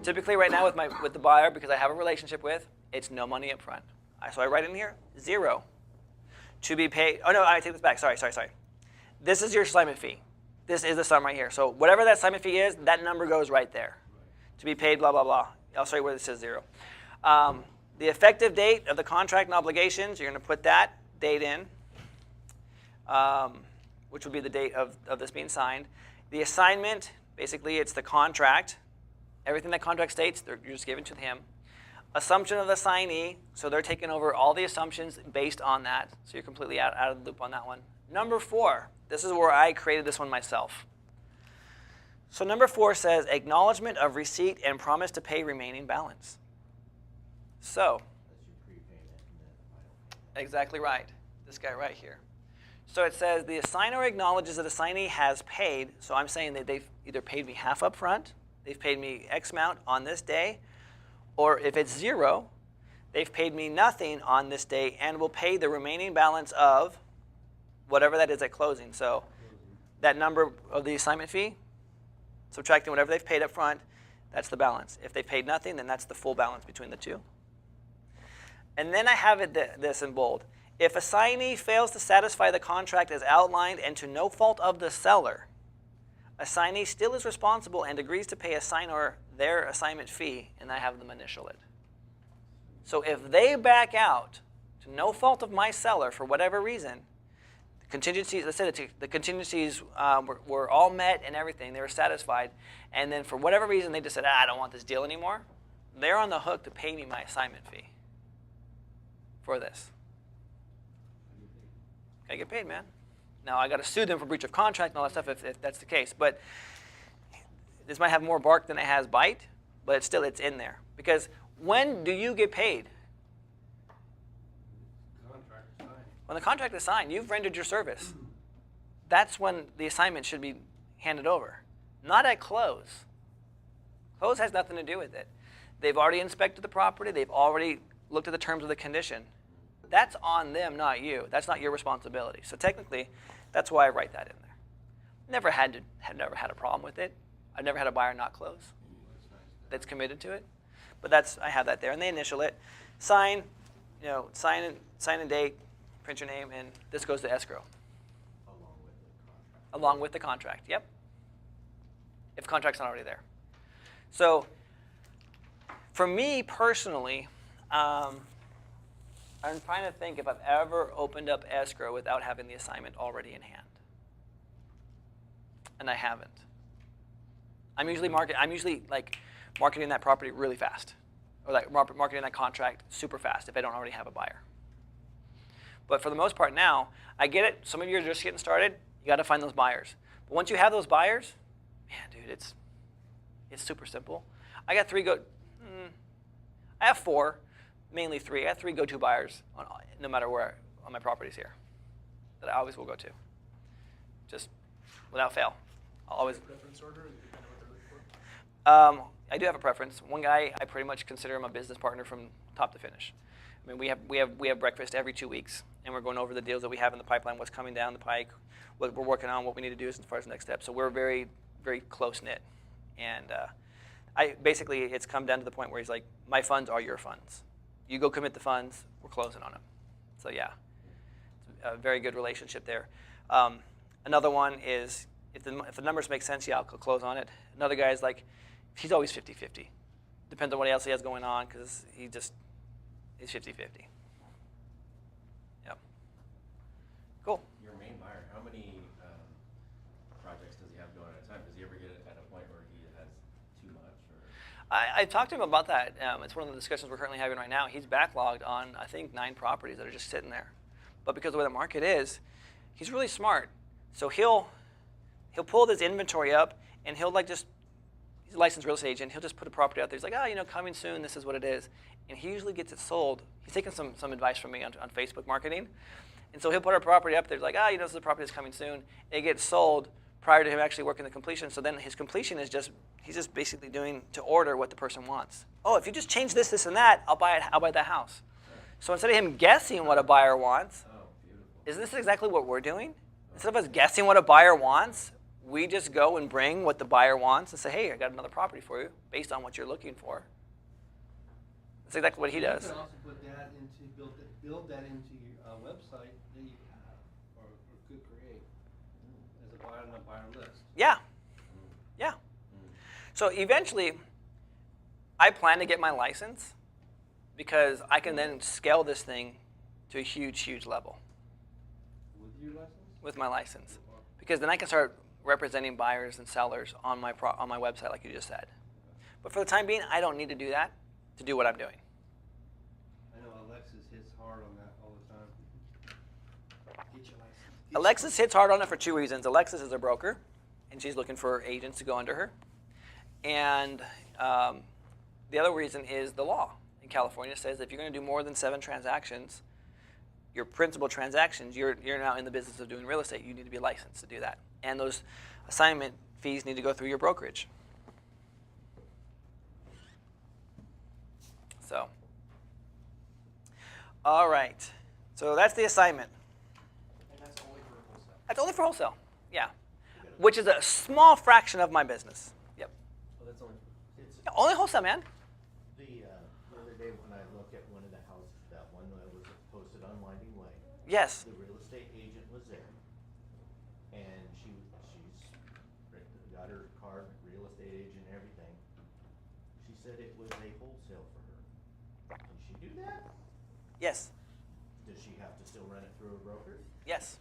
Typically right now with the buyer, because I have a relationship with, it's no money up front. So I write in here, 0. To be paid, oh no, I take this back, sorry. This is your assignment fee. This is the sum right here. So whatever that assignment fee is, that number goes right there. To be paid, blah, blah, blah. I'll show you where this says 0. The effective date of the contract and obligations, you're going to put that date in, which would be the date of this being signed. The assignment, basically it's the contract. Everything that contract states, you're just giving to him. Assumption of the assignee, so they're taking over all the assumptions based on that. So you're completely out of the loop on that one. Number 4, this is where I created this one myself. So number 4 says acknowledgement of receipt and promise to pay remaining balance. So, exactly right. This guy right here. So it says the assigner acknowledges that assignee has paid. So I'm saying that they've either paid me half up front, they've paid me X amount on this day, or if it's 0, they've paid me nothing on this day and will pay the remaining balance of whatever that is at closing. So that number of the assignment fee, subtracting whatever they've paid up front, that's the balance. If they paid nothing, then that's the full balance between the two. And then I have this in bold. If assignee fails to satisfy the contract as outlined and to no fault of the seller, assignee still is responsible and agrees to pay assigner their assignment fee, and I have them initial it. So if they back out to no fault of my seller for whatever reason, the contingencies, let's say the contingencies were all met and everything, they were satisfied, and then for whatever reason they just said, I don't want this deal anymore, they're on the hook to pay me my assignment fee for this. I get paid, man. Now, I got to sue them for breach of contract and all that stuff if that's the case. But this might have more bark than it has bite, but it's in there. Because when do you get paid? Contract signed. When the contract is signed, you've rendered your service. That's when the assignment should be handed over. Not at close. Close has nothing to do with it. They've already inspected the property. They've already looked at the terms of the condition. That's on them, not you. That's not your responsibility. So technically, that's why I write that in there. Never had a problem with it. I've never had a buyer not close that's committed to it. But I have that there, and they initial it, sign and date, print your name, and this goes to escrow. Along with the contract. Yep. If contract's not already there. So for me personally, I'm trying to think if I've ever opened up escrow without having the assignment already in hand. And I haven't. I'm usually marketing that property really fast, or like marketing that contract super fast if I don't already have a buyer. But for the most part now, I get it. Some of you are just getting started. You got to find those buyers. But once you have those buyers, man, dude, it's super simple. I got I have 4. Mainly 3. I have 3 go-to buyers no matter where on my properties here that I always will go to. Just without fail. I'll always. Preference order? Is it kind of what they're looking for? I do have a preference. One guy, I pretty much consider him a business partner from top to finish. I mean, we have breakfast every 2 weeks, and we're going over the deals that we have in the pipeline, what's coming down the pike, what we're working on, what we need to do as far as the next step. So we're very, very close knit, and basically it's come down to the point where he's like, my funds are your funds. You go commit the funds, we're closing on them. So yeah, it's a very good relationship there. Another one is, if the numbers make sense, yeah, I'll close on it. Another guy is like, he's always 50-50. Depends on what else he has going on, because he's 50-50. Yep. Cool. Your main buyer, how many projects does he have going at a time? Does he ever get at a point where he has too much? Or? I talked to him about that. It's one of the discussions we're currently having right now. He's backlogged on, I think, 9 properties that are just sitting there. But because of the way the market is, he's really smart. So he'll pull this inventory up, and he'll he's a licensed real estate agent. He'll just put a property out there. He's like, coming soon. This is what it is. And he usually gets it sold. He's taken some advice from me on Facebook marketing. And so he'll put a property up there. He's like, this is a property that's coming soon. It gets sold prior to him actually working the completion. So then his completion is he's just basically doing to order what the person wants. Oh, if you just change this, this, and that, I'll buy that house. So instead of him guessing what a buyer wants, isn't this exactly what we're doing? Instead of us guessing what a buyer wants, We just go and bring what the buyer wants and say, hey, I got another property for you based on what you're looking for. That's exactly what he does. You can also put that build that into your website that you have or could create as a buyer on a buyer list. Yeah. Yeah. So eventually, I plan to get my license because I can then scale this thing to a huge, huge level With your license? with my license. Because then I can start representing buyers and sellers on my website like you just said. But for the time being, I don't need to do that to do what I'm doing. I know Alexis hits hard on that all the time. Get your license. Alexis hits hard on it for two reasons. Alexis is a broker, and she's looking for agents to go under her. And the other reason is the law in California says if you're going to do more than 7 transactions, your principal transactions, you're now in the business of doing real estate. You need to be licensed to do that. And those assignment fees need to go through your brokerage. So, all right. So that's the assignment. And that's only for wholesale. That's only for wholesale, yeah. Which is a small fraction of my business. Yep. Well, that's only. It's Yeah, only wholesale, man. the other day when I looked at one of the houses, that one that was posted on Winding Way, Yes. the real estate agent was there. And she's got her card, real estate agent, and everything. She said it was a wholesale for her. Can she do that? Yes. Does she have to still run it through a broker? Yes.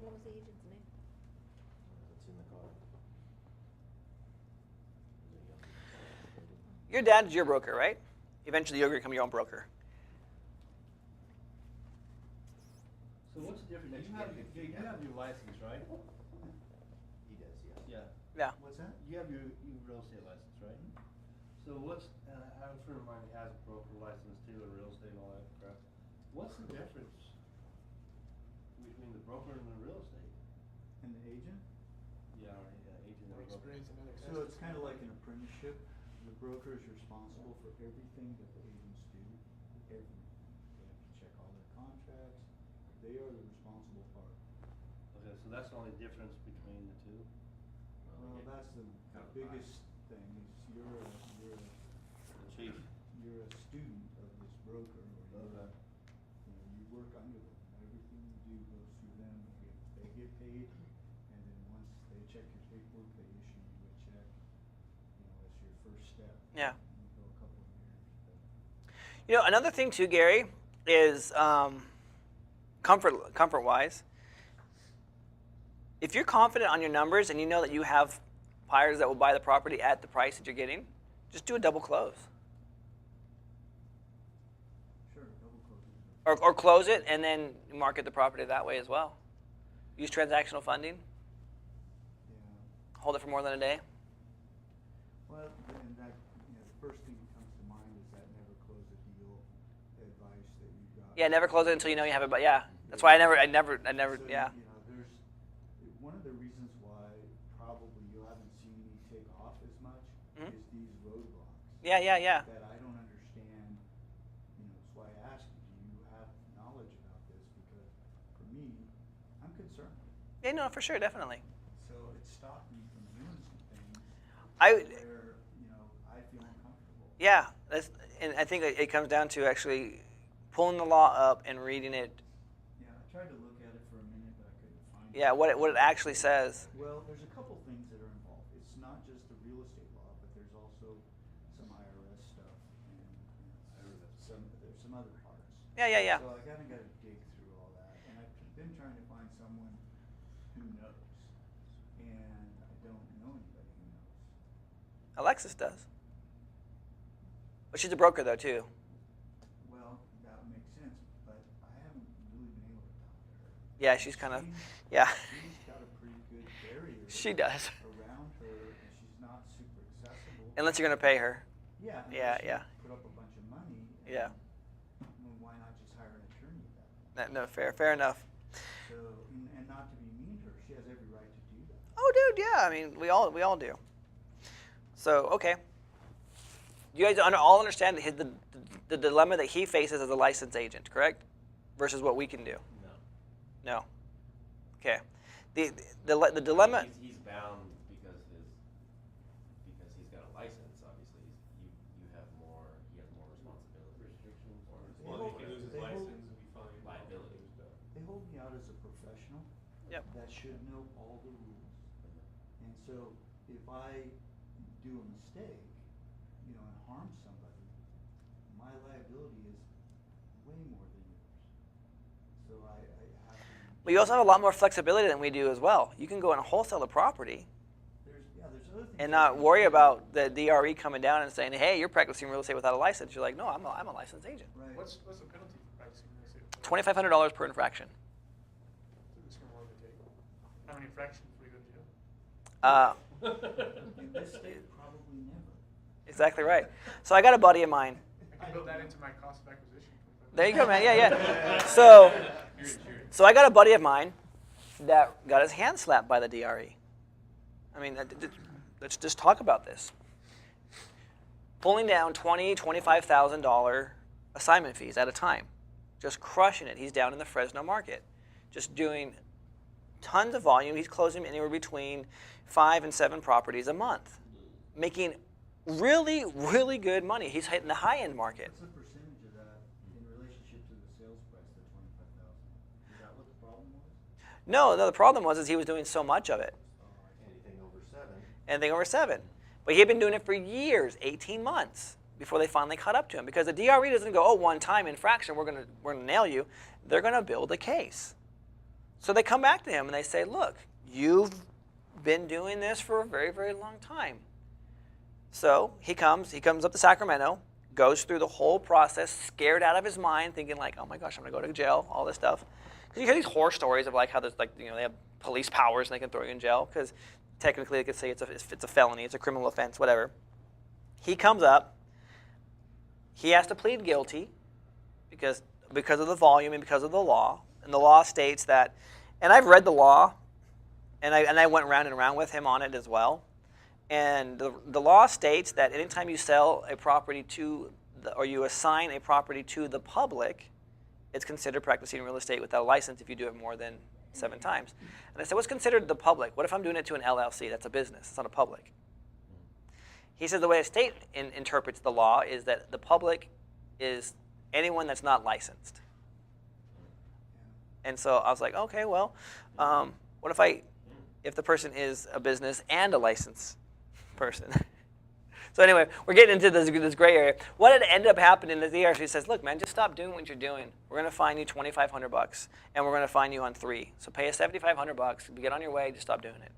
What was the agent's name? It's in the card. Your dad's your broker, right? Eventually you're going to become your own broker. So what's the difference? You have your license, right? He does, yes. Yeah. Yeah. What's that? You have your real estate license, right? So what's, I have a friend of mine who has a broker license too, and real estate and all that crap. What's the difference between the broker and the real estate? And the agent? Yeah, agent and More broker. experience and So it's kind of like an apprenticeship. The broker is responsible for everything that the agents do, everything. They have to check all their contracts. They are the responsible part. Okay, so that's the only difference between the two? Well, that's the biggest thing is you're a Chief. you're a student of this broker, or you're Okay. you work under them. Everything you do goes through them. They get paid, and then once they check your paperwork, they issue you a check. It's your first step. Yeah. And you go a couple of years. But You know, another thing too, Gary, is comfort-wise. If you're confident on your numbers and you know that you have buyers that will buy the property at the price that you're getting, just do a double close. sure, double closing. Or close it and then market the property that way as well. Use transactional funding. Yeah. Hold it for more than a day. Well, and that, the first thing that comes to mind is that never close a deal advice that you got. Yeah, never close it until you know you have it. But yeah, that's why I never. So, Yeah. there's one of the reasons why probably you haven't seen me take off as much Mhm. is these roadblocks. Yeah. That I don't understand. That's why I asked you, do you have knowledge about this? Because for me, I'm concerned. Yeah, no, for sure, definitely. So it stopped me from doing some things I. where, I feel uncomfortable. Yeah, and I think it comes down to actually pulling the law up and reading it. Yeah, I tried to look at it for a minute, but I couldn't find it. Yeah, what it actually says. Well, there's a couple things that are involved. It's not just the real estate law, but there's also some IRS stuff and there's some other parts. Yeah. So I kinda gotta dig through all that, and I've been trying to find someone who knows, and I don't know anybody who knows. Alexis does. But she's a broker though too. Well, that would make sense, but I haven't really been able to talk to her. Yeah, she's kind of. She's- Yeah. She's got a pretty good barrier. She does. Around her, and she's not super accessible. Unless you're gonna pay her. Yeah. Yeah, unless you yeah. Put up a bunch of money. Yeah. Well, why not just hire an attorney at that point? No, fair enough. So, and not to be mean to her, she has every right to do that. Oh, dude, yeah. I mean, we all do. So okay. You guys all understand the dilemma that he faces as a licensed agent, correct? Versus what we can do. No. No. Okay. the dilemma. He's bound because he's got a license. Obviously, you have more. He has more responsibility. Restrictions or. Well, Well, he could lose his they hold- license and be fined. Liability. They hold me out as a professional. Yep. That should know all the rules. And so if I do a mistake, and harm somebody, my liability is way more than yours. So I have to. But you also have a lot more flexibility than we do as well. You can go and wholesale the property There's other things. and I not can worry do. about the DRE coming down and saying, "Hey, you're practicing real estate without a license." You're like, "No, I'm a licensed agent." Right. What's the penalty for practicing real estate? $2,500 per infraction. So this is more of a take. How many infractions will you go to jail? In this state, probably never. Exactly right. So I got a buddy of mine. I can build that into my cost of acquisition. There you go, man. Yeah. So I got a buddy of mine that got his hand slapped by the DRE. I mean, let's just talk about this. Pulling down $20,000, $25,000 assignment fees at a time, just crushing it. He's down in the Fresno market, just doing tons of volume. He's closing anywhere between 5 and 7 properties a month, making really, really good money. He's hitting the high-end market. What's the percentage of that in relationship to the sales price, the 25,000? Is that what the problem was? No, the problem was he was doing so much of it. Anything over 7. Anything over 7. But he had been doing it for years, 18 months, before they finally caught up to him. Because the DRE doesn't go, "Oh, one time infraction, we're gonna nail you." They're gonna build a case. So they come back to him and they say, "Look, you've been doing this for a very, very long time." So he comes up to Sacramento, goes through the whole process, scared out of his mind, thinking like, "Oh my gosh, I'm gonna go to jail," all this stuff. Because you hear these horror stories of like how there's like, they have police powers and they can throw you in jail because technically they could say it's a felony, it's a criminal offense, whatever. He comes up, he has to plead guilty because of the volume and because of the law. And the law states that, and I've read the law, and I went round and round with him on it as well. And the law states that anytime you sell a property or you assign a property to the public, it's considered practicing real estate without a license if you do it more than 7 times. And I said, what's considered the public? What if I'm doing it to an LLC? That's a business. It's not a public. He said the way the state interprets the law is that the public is anyone that's not licensed. And so I was like, okay, well, what if the person is a business and a licensed person? So anyway, we're getting into this gray area. What had ended up happening is the DRC says, "Look, man, just stop doing what you're doing. We're going to fine you $2,500, and we're going to fine you on 3. So pay us $7,500. Get on your way. Just stop doing it."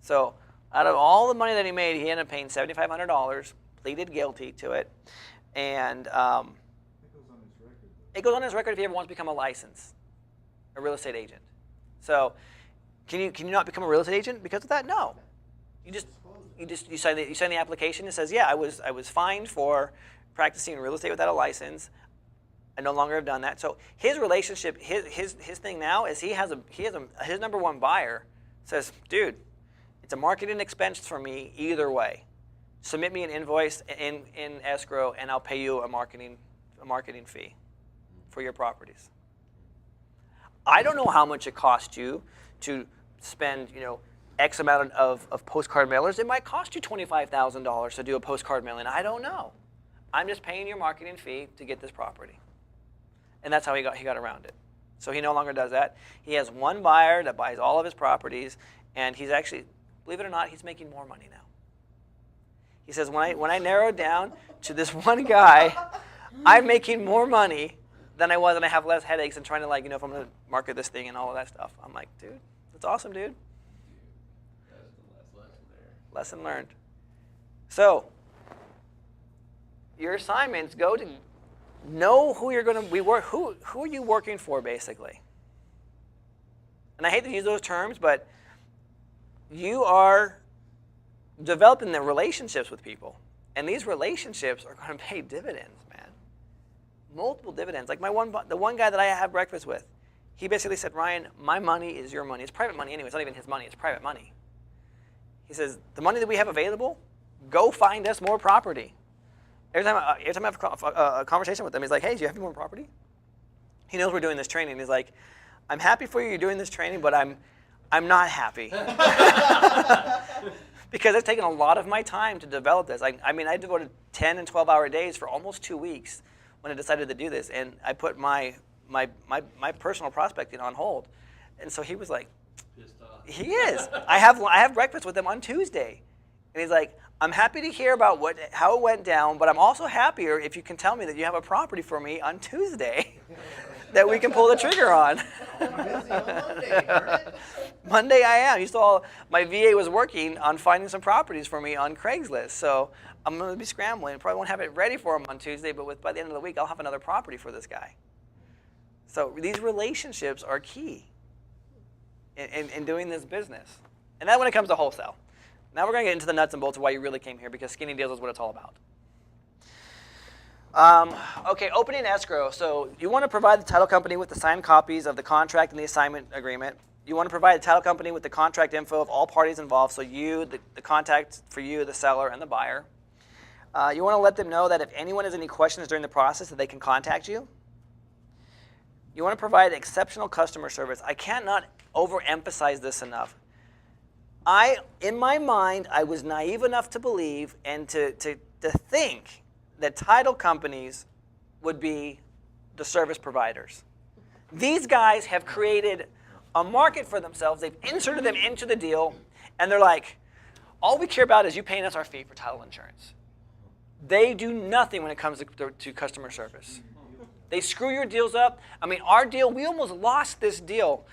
So out of all the money that he made, he ended up paying $7,500, pleaded guilty to it, and It goes on his record, though. it goes on his record if he ever wants to become a real estate agent. So can you not become a real estate agent because of that? No. You sign the application. It says, "Yeah, I was fined for practicing real estate without a license. I no longer have done that." So his relationship, his thing now is his number one buyer says, "Dude, it's a marketing expense for me either way. Submit me an invoice in escrow, and I'll pay you a marketing fee for your properties." I don't know how much it costs you to spend, X amount of postcard mailers. It might cost you $25,000 to do a postcard mailing. I don't know. I'm just paying your marketing fee to get this property. And that's how he got around it. So he no longer does that. He has one buyer that buys all of his properties, and he's actually, believe it or not, he's making more money now. He says, when I narrowed down to this one guy, I'm making more money than I was, and I have less headaches and trying to if I'm going to market this thing and all of that stuff. I'm like, dude, that's awesome, dude. That's the last lesson there. Lesson learned. So, your assignments go to know who you're going to be who are you working for, basically. And I hate to use those terms, but you are developing the relationships with people, and these relationships are going to pay dividends, man. Multiple dividends. Like the one guy that I have breakfast with, he basically said, "Ryan, my money is your money. It's private money anyway. It's not even his money. It's private money." He says, "The money that we have available, go find us more property." Every time I have a conversation with him, he's like, "Hey, do you have any more property?" He knows we're doing this training. He's like, "I'm happy for you. You're doing this training, but I'm I'm not happy. Because it's taken a lot of my time to develop this. I mean, I devoted 10 and 12-hour days for almost 2 weeks when I decided to do this, and I put my personal prospecting on hold. And so he was like, Pissed off. he is. I have breakfast with him on Tuesday, and he's like, I'm happy to hear about how it went down, but I'm also happier if you can tell me that you have a property for me on Tuesday that we can pull the trigger on. I'm busy on Monday, darn it. Monday I am. You saw my VA was working on finding some properties for me on Craigslist, so I'm going to be scrambling. Probably won't have it ready for him on Tuesday, but by the end of the week I'll have another property for this guy. So these relationships are key in doing this business. And that when it comes to wholesale. Now we're going to get into the nuts and bolts of why you really came here, because Skinny Deals is what it's all about. Okay, opening escrow. So you want to provide the title company with the signed copies of the contract and the assignment agreement. You want to provide the title company with the contract info of all parties involved, so you, the contact for you, the seller, and the buyer. You want to let them know that if anyone has any questions during the process, that they can contact you. You want to provide exceptional customer service. I cannot overemphasize this enough. In my mind, I was naive enough to believe and to think that title companies would be the service providers. These guys have created a market for themselves. They've inserted them into the deal, and they're like, all we care about is you paying us our fee for title insurance. They do nothing when it comes to customer service. They screw your deals up. I mean, our deal, we almost lost this deal.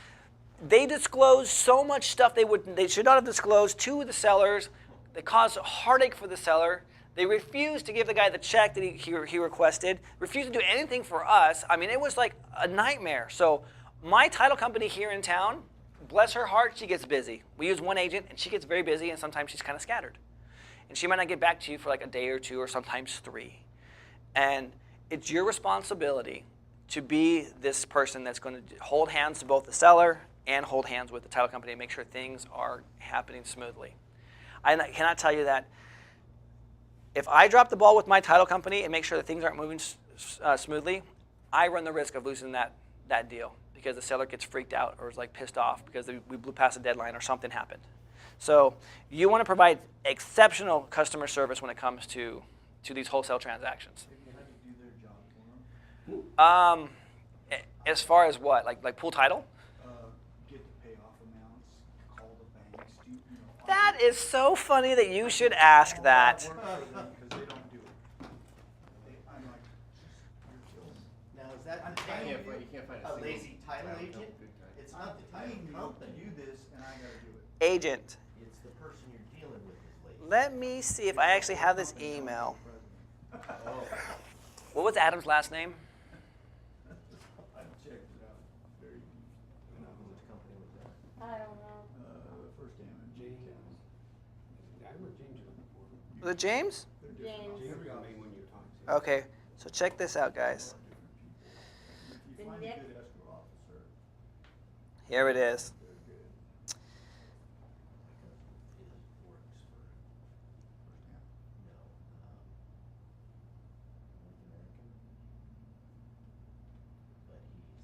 They disclosed so much stuff they should not have disclosed to the sellers. They caused heartache for the seller. They refused to give the guy the check that he requested, refused to do anything for us. I mean, it was like a nightmare. So my title company here in town, bless her heart, she gets busy. We use one agent, and she gets very busy, and sometimes she's kind of scattered. And she might not get back to you for like a day or two, or sometimes 3. And it's your responsibility to be this person that's going to hold hands to both the seller and hold hands with the title company and make sure things are happening smoothly. I cannot tell you that if I drop the ball with my title company and make sure that things aren't moving smoothly, I run the risk of losing that deal because the seller gets freaked out or is like pissed off because we blew past a deadline or something happened. So you want to provide exceptional customer service when it comes to these wholesale transactions. Have you had to do their job for them? As far as what, like pool title? Get the payoff amounts, call the banks, That is so funny that you should ask that. Because they don't do it. I'm like, you're killing me. Now, is that I'm the telling thing you, you can't find a single lazy title title agent? company. It's I'm not the title paying you company. to do this, and I gotta do it. Agent. It's the person you're dealing with is lazy. Let me see if I actually have this email. What was Adam's last name? I've checked it out very deep. Which company was that? I don't know. First name, James. Was it James? James. Okay, so check this out, guys. If The you find a Nick- good escrow officer, Here it is. they're good. It works for, First name. no, North American. But he's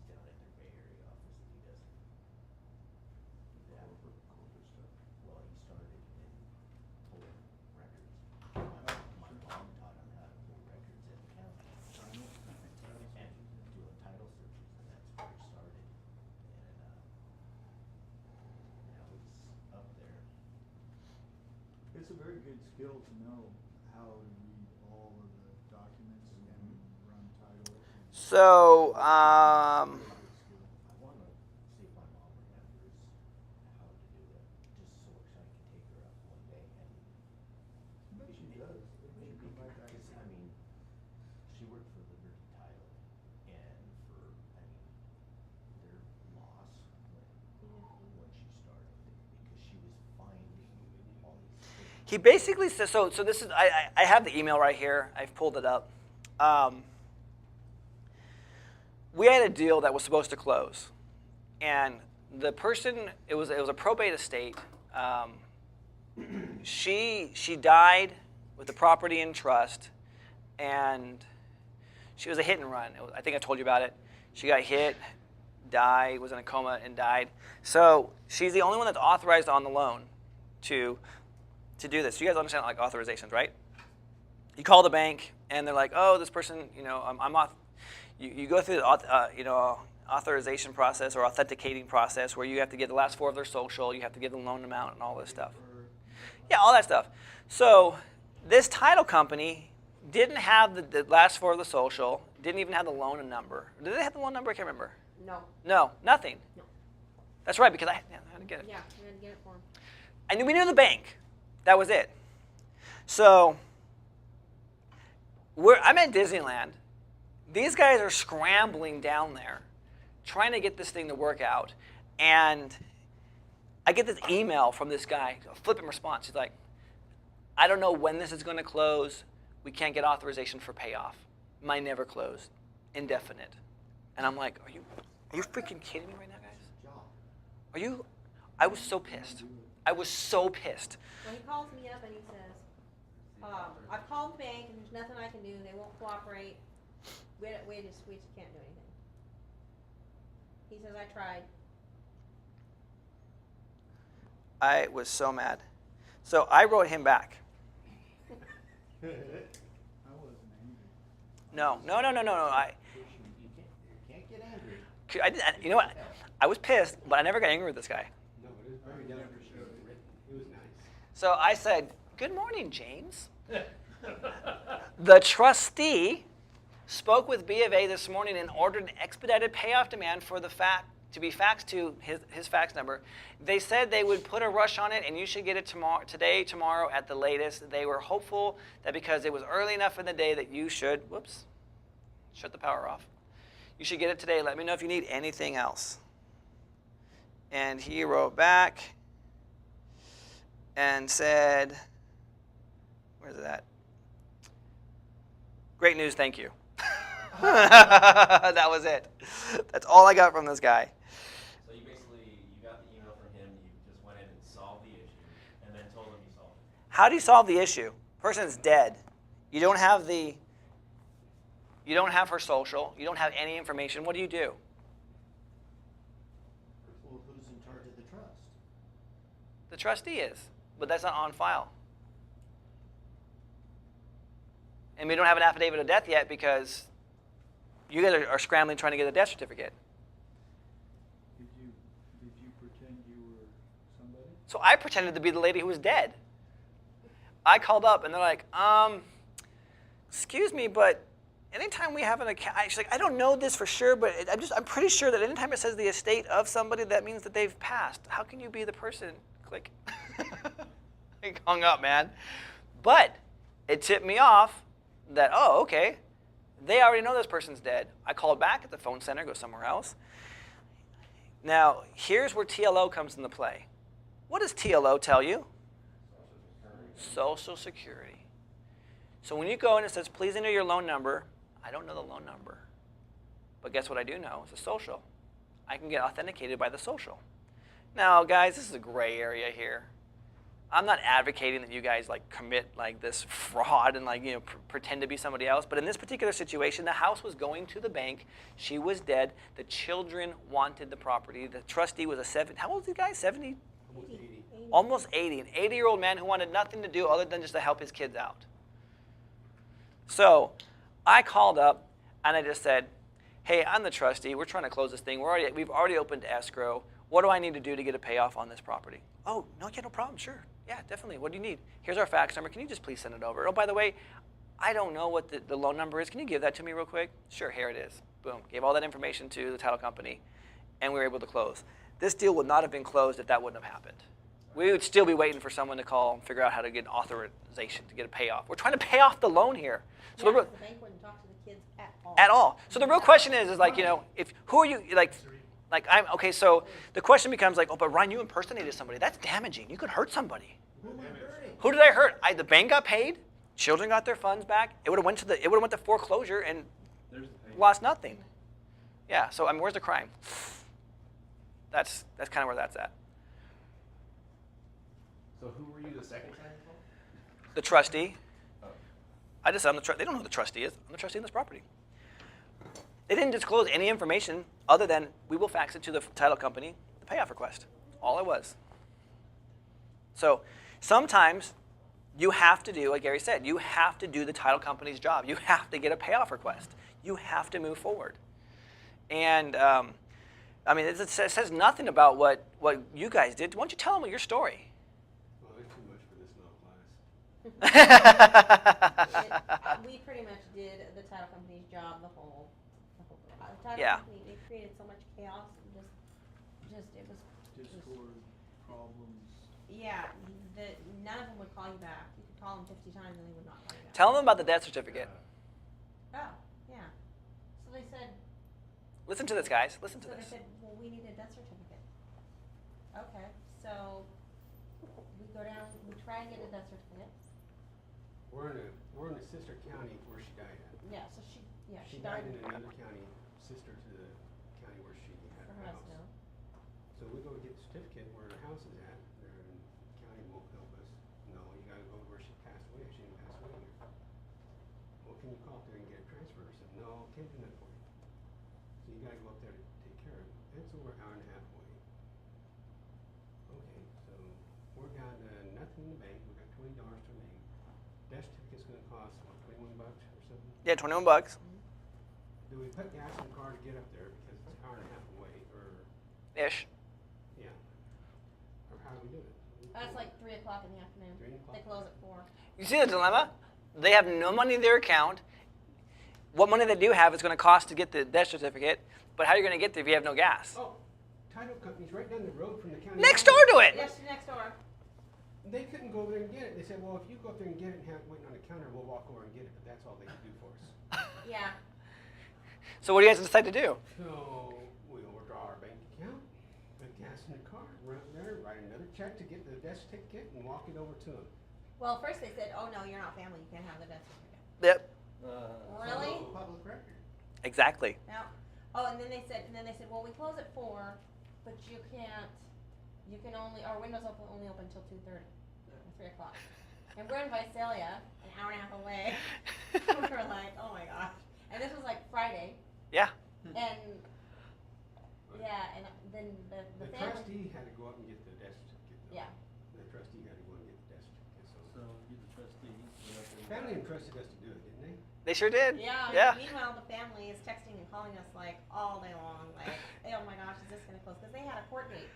down at their Bay Area office and he doesn't. Well, he started in pulling records. My mom taught him how to pull records in the county. And doing title searches, and that's where he started. And, now he's up there. It's a very good skill to know how to read all of the documents and run title. So, I wanna see if my mom remembers how to do it, just so I can take her up one day and. I bet she does. I bet she could write that. Because, I mean, she worked for Liberty Title and for, I mean, their loss when she started, because she was finding all these things. he basically says, so this is, I have the email right here. I've pulled it up. We had a deal that was supposed to close. And the person, it was a probate estate. She died with the property in trust, and she was a hit and run. I think I told you about it. She got hit, was in a coma and died. So she's the only one that's authorized on the loan to do this. You guys understand like authorizations, right? You call the bank and they're like, oh, this person, you know, you go through the authorization process or authenticating process where you have to get the last 4 of their social, you have to give the loan amount and all this stuff. Yeah, all that stuff. So this title company didn't have the last 4 of the social, didn't even have the loan number. Did they have the loan number? I can't remember. No. No, nothing. No. That's right, because I had to get it. Yeah, we had to get it for him. And we knew the bank. That was it. So I'm at Disneyland. These guys are scrambling down there, trying to get this thing to work out. And I get this email from this guy, a flippant response. He's like, I don't know when this is going to close. We can't get authorization for payoff. Might never close. Indefinite. And I'm like, are you freaking kidding me right now, guys? Are you? I was so pissed. I was so pissed. Well, he calls me up and he says, I've called the bank and there's nothing I can do. They won't cooperate. We just can't do anything. He says, I tried. I was so mad. So I wrote him back. I wasn't angry. No. You can't get angry. You know what? I was pissed, but I never got angry with this guy. No, it is very different. It was nice. So I said, good morning, James. The trustee spoke with B of A this morning and ordered an expedited payoff demand for the to be faxed to his fax number. They said they would put a rush on it and you should get it tomorrow at the latest. They were hopeful that because it was early enough in the day that you should, shut the power off. You should get it today. Let me know if you need anything else. And he wrote back and said, where's it at? Great news, thank you. That was it. That's all I got from this guy. So you got the email from him, you just went in and solved the issue, and then told him you solved it. How do you solve the issue? Person's dead. You don't have her social. You don't have any information. What do you do? Well, who's in charge of the trust? The trustee is, but that's not on file. And we don't have an affidavit of death yet because you guys are scrambling trying to get a death certificate. Did you pretend you were somebody? So I pretended to be the lady who was dead. I called up and they're like, excuse me, but anytime we have an account, she's like, I don't know this for sure, but I'm pretty sure that anytime it says the estate of somebody, that means that they've passed. How can you be the person? Click. I hung up, man. But it tipped me off that, oh, okay, they already know this person's dead. I called back at the phone center, go somewhere else. Now, here's where TLO comes into play. What does TLO tell you? Social Security. So when you go and it says, please enter your loan number, I don't know the loan number. But guess what I do know? It's a social. I can get authenticated by the social. Now, guys, this is a gray area here. I'm not advocating that you guys commit this fraud and pretend to be somebody else. But in this particular situation, the house was going to the bank. She was dead. The children wanted the property. The trustee was how old is the guy? 70? Almost 80. An 80-year-old man who wanted nothing to do other than just to help his kids out. So I called up and I just said, hey, I'm the trustee. We're trying to close this thing. We've already opened escrow. What do I need to do to get a payoff on this property? Oh, no problem. Sure. Yeah, definitely. What do you need? Here's our fax number. Can you just please send it over? Oh, by the way, I don't know what the loan number is. Can you give that to me real quick? Sure, here it is. Boom. Gave all that information to the title company, and we were able to close. This deal would not have been closed if that wouldn't have happened. We would still be waiting for someone to call and figure out how to get an authorization to get a payoff. We're trying to pay off the loan here. So Yeah, 'cause the bank wouldn't talk to the kids at all. at all. So the real question is if who are you so the question becomes oh, but Ryan, you impersonated somebody. That's damaging. You could hurt somebody. Who did I hurt? The bank got paid. Children got their funds back. It would have went to foreclosure and lost nothing. Yeah. So where's the crime? That's kind of where that's at. So who were you the second time? The trustee. Oh. I'm the trustee. They don't know who the trustee is. I'm the trustee in this property. They didn't disclose any information other than we will fax it to the title company, the payoff request. All it was. So sometimes you have to do, like Gary said, you have to do the title company's job. You have to get a payoff request. You have to move forward. And I mean, it says nothing about what you guys did. Why don't you tell them your story? Well, there's too much for this little class. We pretty much did the title company's job, the whole the title Yeah. company, they created so much chaos and just it was Discord, problems. yeah, none of them would call you back. You could call them 50 times and they would not call you back. Tell them about the death certificate. Oh, yeah. So they said, Listen to this, guys. Listen to so they this. said, well, we need a death certificate. Okay, so we go down, we try and get a death certificate. We're in a sister county where she died at. Yeah, so she She died in another county, sister to the county where she had for her her house. husband. So we go get the certificate where her house is at, and the county won't help us. No, you gotta go to where she passed away. She didn't pass away here. Well, can you call up there and get a transfer? I said, no, can't do that for you. So you gotta go up there to take care of it. It's over an hour and a half away. Okay, so we're down to nothing in the bank. We got $20 to our name. Death certificate's gonna cost, what, $21 or something? Yeah, 21 bucks Do we put gas in the car to get up there because it's an hour and a half away, or, ish. yeah? Or how do we do it? That's like 3 o'clock in the afternoon. 3 o'clock? They close at 4. You see the dilemma? They have no money in their account. What money they do have is going to cost to get the death certificate, but how are you going to get there if you have no gas? Oh, title company's right down the road from the county. Next office. door to it. Yes, next door. They couldn't go over there and get it. They said, well, if you go up there and get it and have it waiting on the counter, we'll walk over and get it, but that's all they could do for us. Yeah. So what do you guys decide to do? So we overdraw our bank account, put gas in the car, run up there, write another check to get the death certificate, and walk it over to them. Well, first they said, oh no, you're not family. You can't have the death certificate. Yep. Really? Public record. Exactly. No. Oh, and then they said, well, we close at 4, but you can't. You can only our windows only open until 2:30, or 3 o'clock. And we're in Visalia, an hour and a half away. We were like, oh my gosh. And this was like Friday. Yeah. And yeah, and then the The family. trustee had to go up and get the death certificate. Though. Yeah. The trustee had to go and get the death certificate. So you the trustee, went up there and- Family entrusted us to do it, didn't they? They sure did. Yeah. Yeah. Meanwhile, the family is texting and calling us like all day long, like, oh my gosh, is this gonna close? Because they had a court date.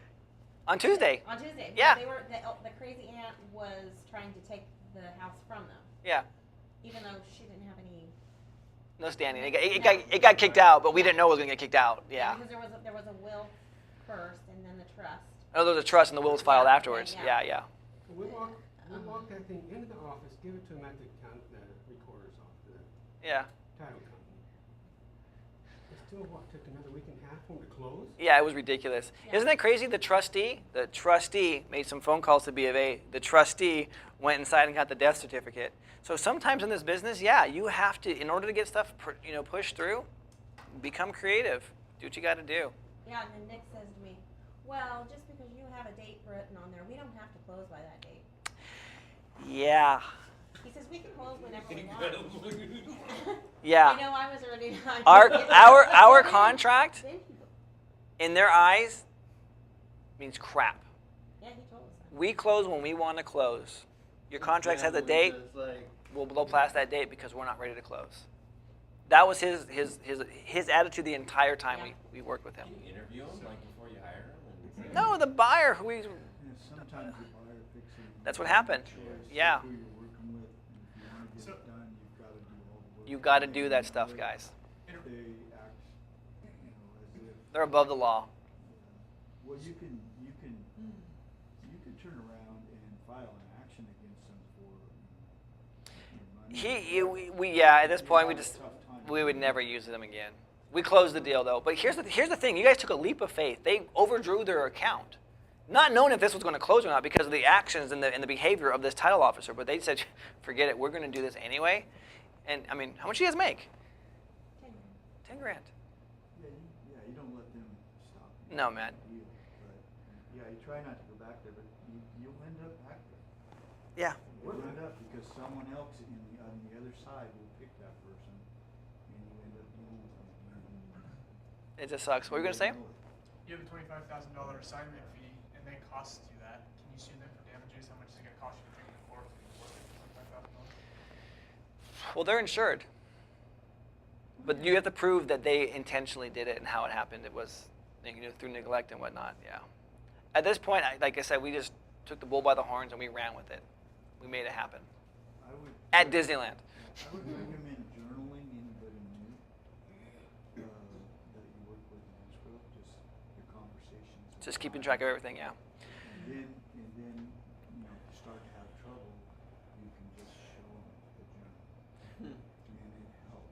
On Tuesday. On Tuesday. Yeah. They were the crazy aunt was trying to take the house from them, Yeah. even though she didn't have any. No standing. It got kicked out, but we didn't know it was going to get kicked out. Yeah. Because there was a will first, and then the trust. Oh, there was a trust and the will was filed Yeah, afterwards. yeah. Yeah, yeah. We walk that thing into the office, give it to them at the recorder's office, the Yeah. title company. It still took another week and a half for them to close. Yeah, it was ridiculous. Yeah. Isn't that crazy? The trustee made some phone calls to B of A. The trustee went inside and got the death certificate. So sometimes in this business, yeah, you have to, in order to get stuff, pushed through, become creative. Do what you got to do. Yeah, and then Nick says to me, "Well, just because you have a date written on there, we don't have to close by that date." Yeah. He says we can close whenever we want. Yeah. I know I was already. Our contract Thank you. in their eyes means crap. Yeah, he told us that. We close when we want to close. Your contract has a date. It's like, We'll blow past that date because we're not ready to close. That was his attitude the entire time Yeah. we worked with him. Can you interview them like before you hire them? No, the buyer who we. Yeah, sometimes the buyer picks it. That's what happened. Choice Yeah. Who you're working with, and if you wanna get So- it done, you've gotta do all the work. You got to do that stuff, guys. They act, as if. They're above the law. Well, you can turn around and file an action against them for, money. At this point You'll have a tough time. we would never use them again. We closed the deal though. But here's the thing: you guys took a leap of faith. They overdrew their account, not knowing if this was going to close or not because of the actions and the behavior of this title officer. But they said, "Forget it. We're going to do this anyway." And I mean, how much do you guys make? 10 grand. Yeah, you don't let them stop you. No, man. Deal, but, yeah, you try not to go back there, but you'll end up back there. Yeah. You'll end up because someone else on the other side will pick that person, and you end up dealing with them. It just sucks. What were you gonna say? You have a $25,000 assignment fee, and they cost you that. Can you sue them for damages? How much is it gonna cost you to take them to court to enforce it for $25,000? Well, they're insured. But you have to prove that they intentionally did it and how it happened. It was through neglect and whatnot. Yeah. At this point, like I said, we just took the bull by the horns and we ran with it. We made it happen I would. at Disneyland. I would recommend journaling anybody new that you work with in escrow, just your conversations. with Just keeping the track of client. everything. Yeah. And then, you know, if you start to have trouble, you can just show them the journal. And it helps.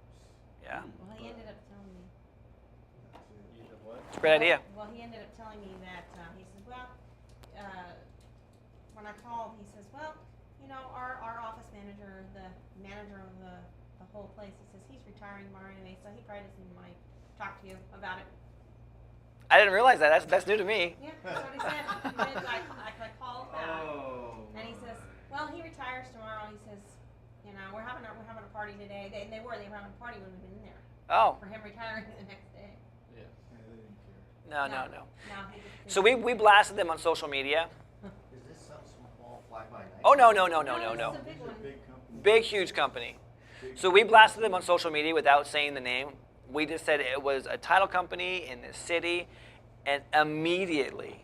Yeah. Well, he ended up telling me. That's it. You have what? It's a great idea. Well, he ended up telling me that, he says, well, when I called, he says, well, you know, our office manager, the manager of the whole place, he says, he's retiring tomorrow anyway, so he probably doesn't even want to talk to you about it. I didn't realize that. That's new to me. Yeah, that's what he said. He said, I called back, Oh. and he says, well, he retires tomorrow. He says, you know, we're having a party today. They were having a party when we've been in there Oh. for him retiring the next day. Yeah. Yeah, they didn't care. No. No, he just So we blasted them on social media. Is this some small fly-by-night? Oh no. this is a big These are one. big companies. Big huge company. So we blasted them on social media without saying the name. We just said it was a title company in this city, and immediately,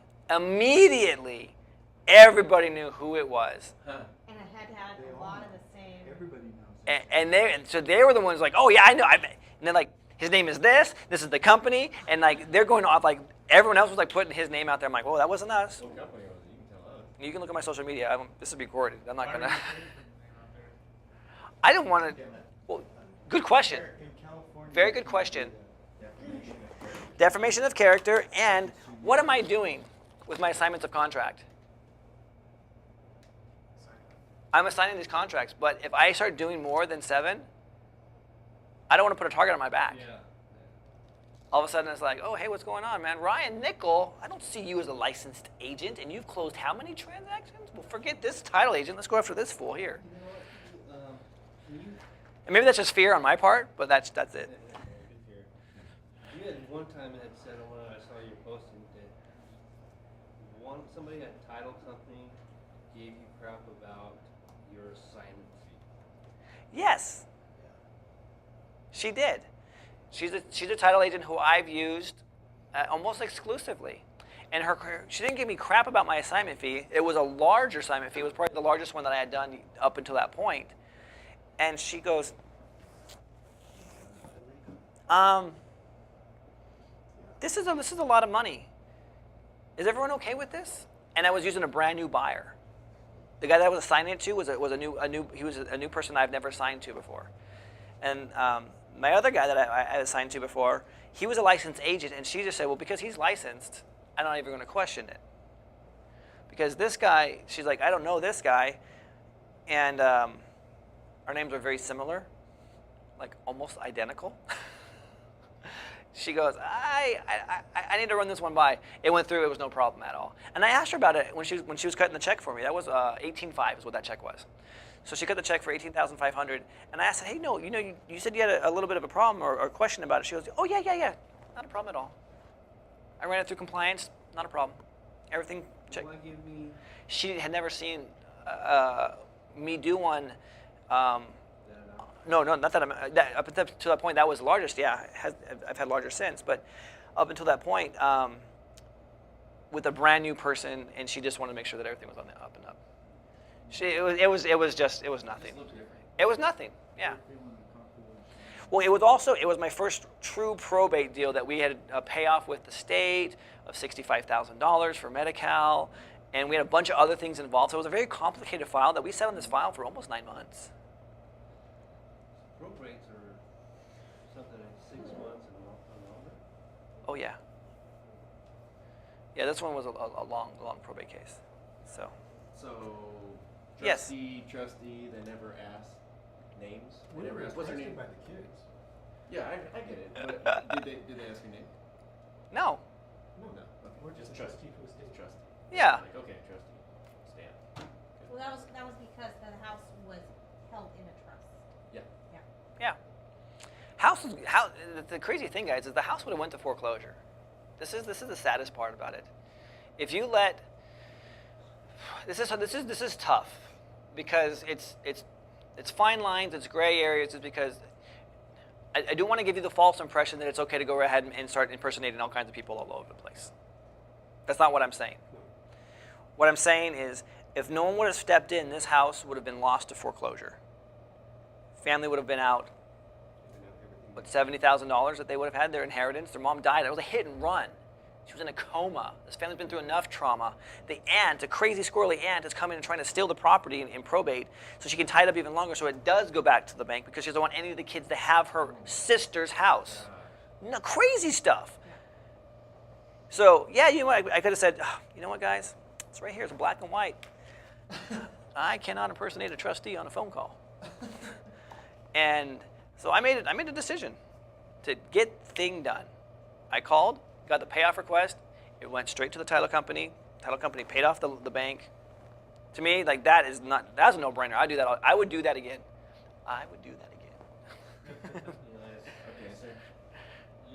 everybody knew who it was. And it had They a all lot know. of the same. Everybody knows that. And so they were the ones like, oh yeah, I know. And then like, his name is this is the company, and like they're going off like everyone else was like putting his name out there. I'm like, well, that wasn't us. What company was it? You can tell us. You can look at my social media. This will be recorded. I'm not Why gonna. are you afraid of putting the name out there? I didn't want to. Well, good question. In California. Very you good can do question. that. Defamation of character. Defamation of character, and what am I doing with my assignments of contract? Sign it. I'm assigning these contracts, but if I start doing more than 7, I don't want to put a target on my back. Yeah. All of a sudden, it's like, oh, hey, what's going on, man? Ryan Nickel, I don't see you as a licensed agent, and you've closed how many transactions? Well, forget this title agent. Let's go after this fool here. You know what? Can you? And maybe that's just fear on my part, but that's it. Good fear. You had one time had said when I saw your posting that somebody at title company gave you crap about your assignment fee. Yes, she did. She's a title agent who I've used almost exclusively. And she didn't give me crap about my assignment fee. It was a larger assignment fee. It was probably the largest one that I had done up until that point. And she goes, this is a lot of money. Is everyone okay with this? And I was using a brand new buyer. The guy that I was assigning it to was a new person I've never assigned to before. And my other guy that I assigned to before, he was a licensed agent, and she just said, well, because he's licensed, I'm not even going to question it. Because this guy, she's like, I don't know this guy, and our names are very similar, like almost identical. She goes, I need to run this one by. It went through. It was no problem at all. And I asked her about it when she was cutting the check for me. That was $18,500 is what that check was. So she cut the check for $18,500, and I asked her, hey, no, you said you had a little bit of a problem or a question about it. She goes, oh yeah, not a problem at all. I ran it through compliance, not a problem. Everything checked. Why give me She had never seen me do one. that? No, not that up until that point, that was the largest. Yeah, I've had larger since, but up until that point, with a brand new person, and she just wanted to make sure that everything was on the up and up. It was nothing. It was nothing. Yeah. They want to confidential. Well, it was my first true probate deal that we had a payoff with the state of $65,000 for Medi-Cal, and we had a bunch of other things involved. So it was a very complicated file that we sat on this file for almost 9 months. Probates are something like 6 months and longer. Oh yeah. Yeah, this one was a long probate case. So. So, Yes. trustee, they never ask names? They We never were ask, what's her asking name? about the kids. Yeah, I get it. But did they ask your name? No. No, No. Okay. we're just Just trustee for the state. Trustee. Yeah. Like, okay, trustee. Stamp. Well, that was because the house was held in a trust. Yeah. Yeah. The crazy thing, guys, is the house would have went to foreclosure. This is the saddest part about it. If you let this is tough because it's fine lines, it's gray areas. It's because I don't want to give you the false impression that it's okay to go ahead and start impersonating all kinds of people all over the place. That's not what I'm saying. What I'm saying is, if no one would have stepped in, this house would have been lost to foreclosure. Family would have been out, what, $70,000 that they would have had, their inheritance. Their mom died. It was a hit and run. She was in a coma. This family's been through enough trauma. The aunt, a crazy squirrely aunt, is coming and trying to steal the property in probate so she can tie it up even longer so it does go back to the bank because she doesn't want any of the kids to have her sister's house. No, crazy stuff. So, yeah, you know what? I could have said, oh, you know what, guys? It's right here. It's black and white. I cannot impersonate a trustee on a phone call. And so I made a decision to get thing done. I called, got the payoff request. It went straight to the title company. Title company paid off the bank. To me, like that's a no-brainer. I do that. I would do that again. I would do that again. Okay, so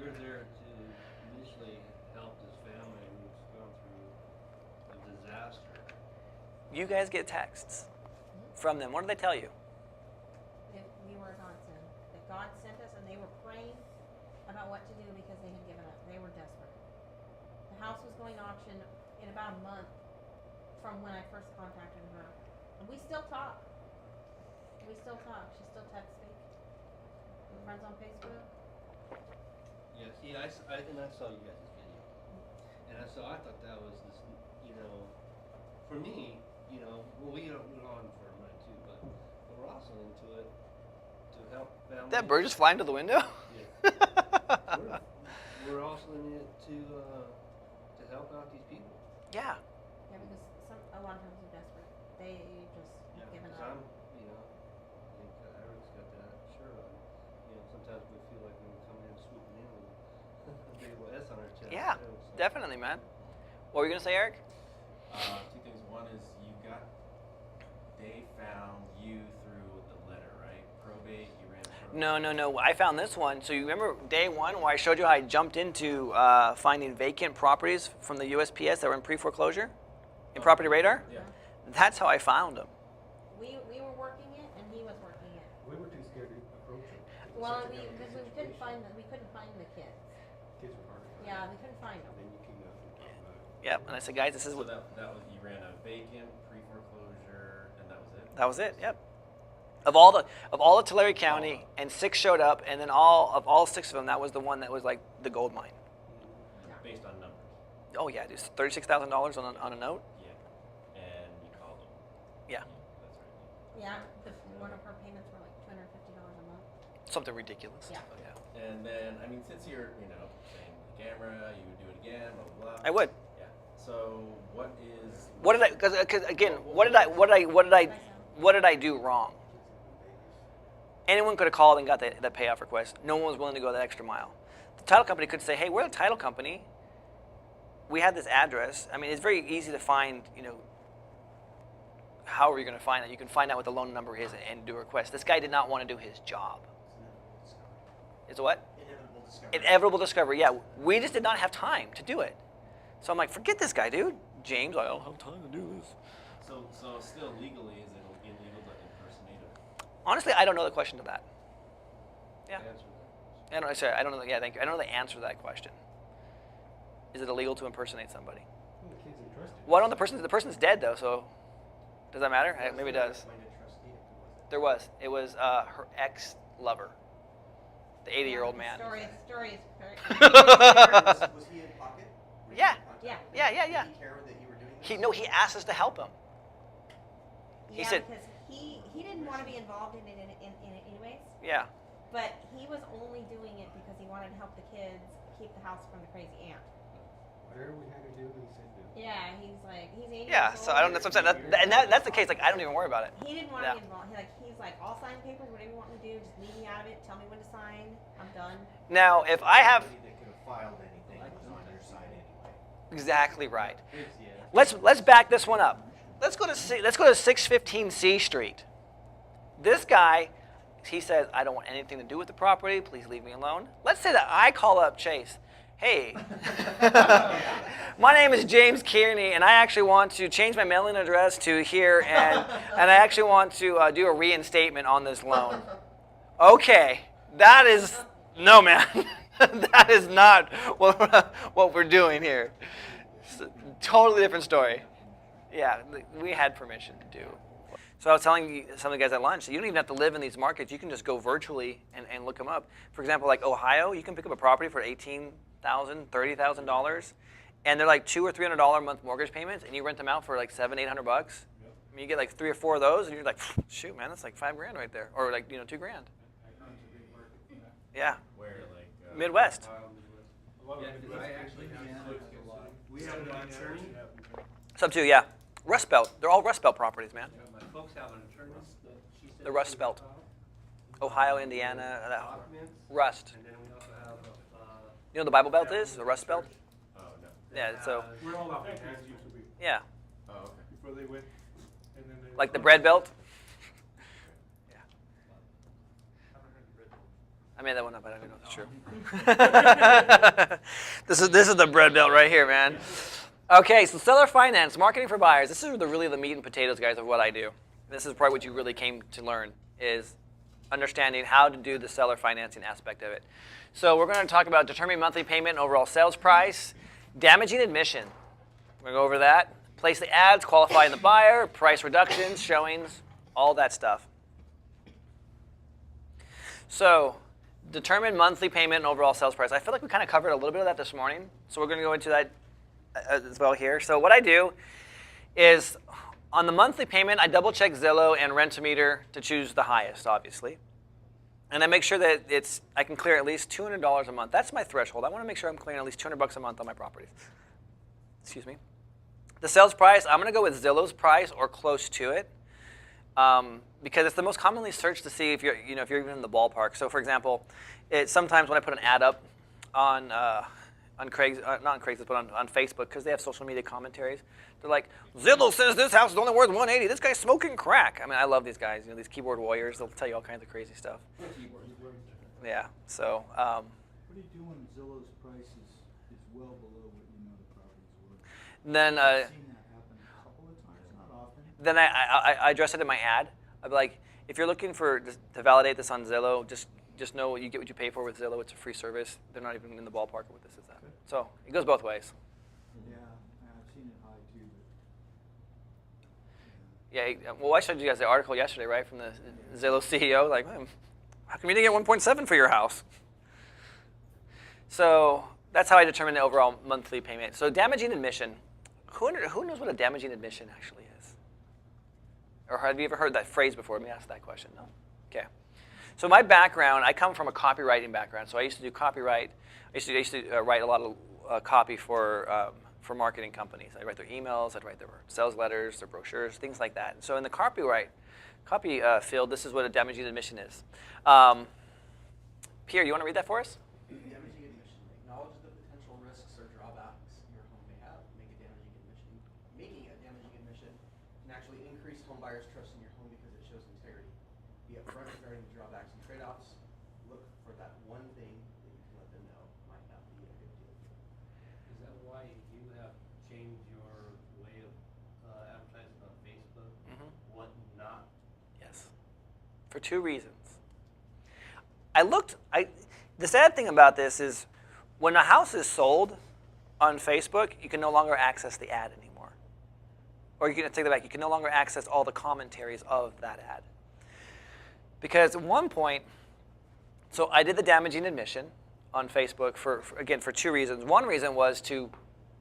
You're there to initially help this family who's gone through a disaster. You guys get texts from them. What do they tell you? If we were a godsend, that God sent us, and they were praying about what to do because they had given up. They were desperate. The house was going to auction in about a month from when I first contacted her, and we still talk. We still talk. She still texts me. We're friends on Facebook. Yeah, see, and I saw you guys' video. And I thought that was this, for me, well, we went on for a minute too, but we're also into it to help families. That bird just flying to the window? Yeah. we're also in it to help out these people. Yeah. Yeah, because a lot of times they're desperate. They just have given Because up. I think Eric's got that shirt on. Sometimes we feel like we come in swooping in with a big old S on our chest. Yeah, too, so. definitely, man. What were you going to say, Eric? two things. One is they found you through the letter, right? Probate, you ran probate. No. I found this one. So you remember day one where I showed you how I jumped into finding vacant properties from the USPS that were in pre-foreclosure? In Property Radar? Yeah. That's how I found them. We were working it, and he was working it. We were too scared to approach them. Well, because we couldn't find the kids. Kids were hard to find. Yeah, we couldn't find them. Then you came up and talked about it. Yep. And I said, guys, this is So what. that was, you ran a vacant, pre-foreclosure, and that was it? That was it. Yep. Of all the Tulare County, and 6 showed up, and then of all 6 of them, that was the one that was like the gold mine. Based on numbers? Oh yeah, just $36,000 on a note. Yeah. And you called them? Yeah. That's right. Yeah, one of her payments were like $250 a month. Something ridiculous. Yeah. And then, I mean, since you're, saying the camera, you would do it again, blah, blah, blah. I would. Yeah. So what is... What did I? Because again, what did I do wrong? Anyone could have called and got that payoff request. No one was willing to go that extra mile. The title company could say, "Hey, we're the title company. We have this address." I mean, it's very easy to find. However you're going to find it, you can find out what the loan number is and do a request. This guy did not want to do his job. It's what? Inevitable discovery. Inevitable discovery. Yeah, we just did not have time to do it. So I'm like, forget this guy, dude. James, I don't have time to do this. So still legally, is it illegal to impersonate him? Honestly, I don't know the question to that. Yeah. Answer that. I don't know. Yeah, thank you. I don't know the answer to that question. Is it illegal to impersonate somebody? Well, the kid's entrusted. Well, I don't know the person's dead though, so does that matter? Maybe it does. Appointed trustee, if There was. It was her ex-lover, the 80-year-old man. Story is very. was he in pocket? Were you Yeah. in contact Yeah. with him? Yeah. Did he care that you were doing this? He asked us to help him. He Yeah, said- because he didn't want to be involved in it anyways, Yeah. but he was only doing it because he wanted to help the kids keep the house from the crazy aunt. Whatever we had to do, he said do. Yeah, he's 80 Yeah. years So old. I don't. That's what I'm saying. That's the case. Like I don't even worry about it. He didn't want Yeah. to be involved. He's like, I'll sign papers, whatever you want me to do, just leave me out of it, tell me when to sign, I'm done. Now, if I have Somebody that could have filed anything was on your side anyway. exactly right. Yeah. Let's back this one up. Let's go to 615 C Street. This guy He says, I don't want anything to do with the property. Please leave me alone. Let's say that I call up Chase. Hey, my name is James Kearney, and I actually want to change my mailing address to here, and I actually want to do a reinstatement on this loan. Okay, that is, no, man. That is not what we're doing here. It's a totally different story. Yeah, we had permission to do. So I was telling some of the guys at lunch, you don't even have to live in these markets. You can just go virtually and look them up. For example, like Ohio, you can pick up a property for $18,000, $30,000, and they're like $200 or $300 a month mortgage payments, and you rent them out for like $700, $800. I mean, you get like 3 or 4 of those, and you're like, shoot, man, that's like $5 grand right there, or like $2 grand. Yeah. Where, like, Midwest. Yeah, 'cause I actually have. We have an attorney. Sub 2, yeah. Rust Belt. They're all Rust Belt properties, man. My folks have an attorney. The Rust Belt. Ohio, Indiana, Documents. Rust. And then we also have, You know what the Bible Belt is? The Rust Belt? Oh, no. Yeah, so, we're all out there, used to be, yeah. Oh, okay. before they went, and then they. Like the bread belt? Yeah. I made that one up, but I don't know if it's true. This is the bread belt right here, man. Okay, so seller finance, marketing for buyers. This is really the meat and potatoes, guys, of what I do. This is probably what you really came to learn, is understanding how to do the seller financing aspect of it. So we're going to talk about determining monthly payment and overall sales price, damaging admission. We're going to go over that. Place the ads, qualifying the buyer, price reductions, showings, all that stuff. So determine monthly payment and overall sales price. I feel like we kind of covered a little bit of that this morning, so we're going to go into that as well here. So what I do is on the monthly payment, I double check Zillow and Rent-A-Meter to choose the highest, obviously. And I make sure that I can clear at least $200 a month. That's my threshold. I want to make sure I'm clearing at least $200 a month on my properties. Excuse me. The sales price, I'm going to go with Zillow's price or close to it, because it's the most commonly searched to see if you're even in the ballpark. So for example, sometimes when I put an ad up on Craigslist, not on Craigslist, but on Facebook, because they have social media commentaries. They're like, Zillow says this house is only worth $180. This guy's smoking crack. I mean, I love these guys. These keyboard warriors. They'll tell you all kinds of crazy stuff. Yeah. So. What do you do when Zillow's price is well below what you know the property's worth? Then. I've seen that happen a couple of times, not often. Then I address it in my ad. I'd be like, if you're looking to validate this on Zillow, just know you get what you pay for with Zillow. It's a free service. They're not even in the ballpark of what this is at. So it goes both ways. Yeah, I've seen it high too. Yeah. Well, I showed you guys the article yesterday, right, from the Zillow CEO. Like, how come you didn't get 1.7 for your house? So that's how I determine the overall monthly payment. So damaging admission. Who knows what a damaging admission actually is? Or have you ever heard that phrase before? Let me ask that question. No? Okay. So my background, I come from a copywriting background. So I used to do copyright. I used to write a lot of copy for marketing companies. I'd write their emails, I'd write their sales letters, their brochures, things like that. So in the copy field, this is what a damaging admission is. Pierre, you want to read that for us? Damaging admission. Acknowledge the potential risks or drawbacks your home may have. Make a damaging admission. Making a damaging admission can actually increase home buyers' trust in your home because it shows integrity. Be upfront regarding the drawbacks and trade-offs. Look for that one thing that you can let them know might not be a good deal. Is that why you have changed your way of advertising on Facebook? Mm-hmm. What not? Yes. For 2 reasons. The sad thing about this is when a house is sold on Facebook, you can no longer access the ad anymore. Or you can take that back, you can no longer access all the commentaries of that ad. Because at one point, so I did the damaging admission on Facebook for 2 reasons. One reason was to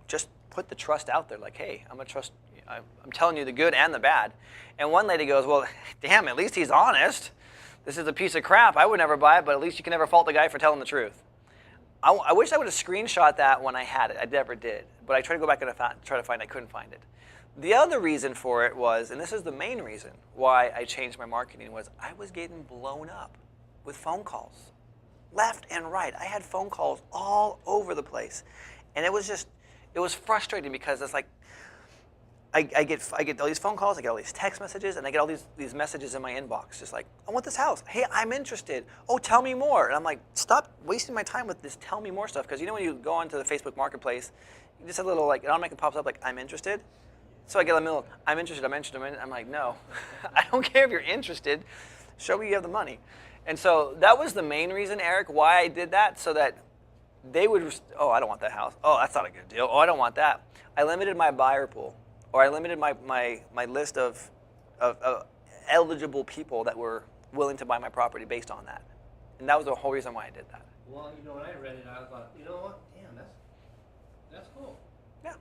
just put the trust out there, like, hey, I'm telling you the good and the bad. And one lady goes, well, damn, at least he's honest. This is a piece of crap. I would never buy it, but at least you can never fault the guy for telling the truth. I wish I would have screenshot that when I had it. I never did. But I tried to go back and try to find it. I couldn't find it. The other reason for it was, and this is the main reason why I changed my marketing, was I was getting blown up with phone calls. Left and right. I had phone calls all over the place. And it was frustrating because it's like, I get all these phone calls, I get all these text messages, and I get all these messages in my inbox, just like, I want this house. Hey, I'm interested. Oh, tell me more. And I'm like, stop wasting my time with this tell me more stuff, because you know when you go onto the Facebook Marketplace, you just have a little, like, it automatically pops up like, I'm interested. So I get a middle, I'm interested. I'm like, no, I don't care if you're interested. Show me you have the money. And so that was the main reason, Eric, why I did that, so that they would, oh, I don't want that house. Oh, that's not a good deal. Oh, I don't want that. I limited my buyer pool, or I limited my list of eligible people that were willing to buy my property based on that. And that was the whole reason why I did that. Well, you know, when I read it, I thought, you know what? Damn, that's cool. Yeah.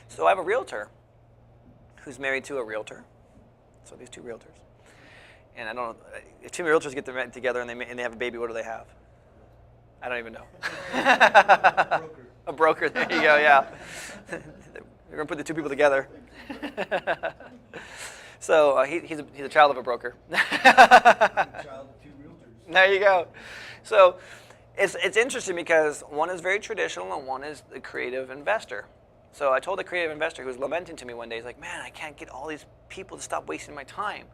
So I have a realtor who's married to a realtor. So these two realtors. And I don't know, if two realtors get together and they have a baby, what do they have? I don't even know. A broker, there you go, yeah. We're going to put the two people together. So he's a child of a broker. Child of two realtors. There you go. So it's interesting because one is very traditional and one is the creative investor. So I told the creative investor who was lamenting to me one day, he's like, man, I can't get all these people to stop wasting my time,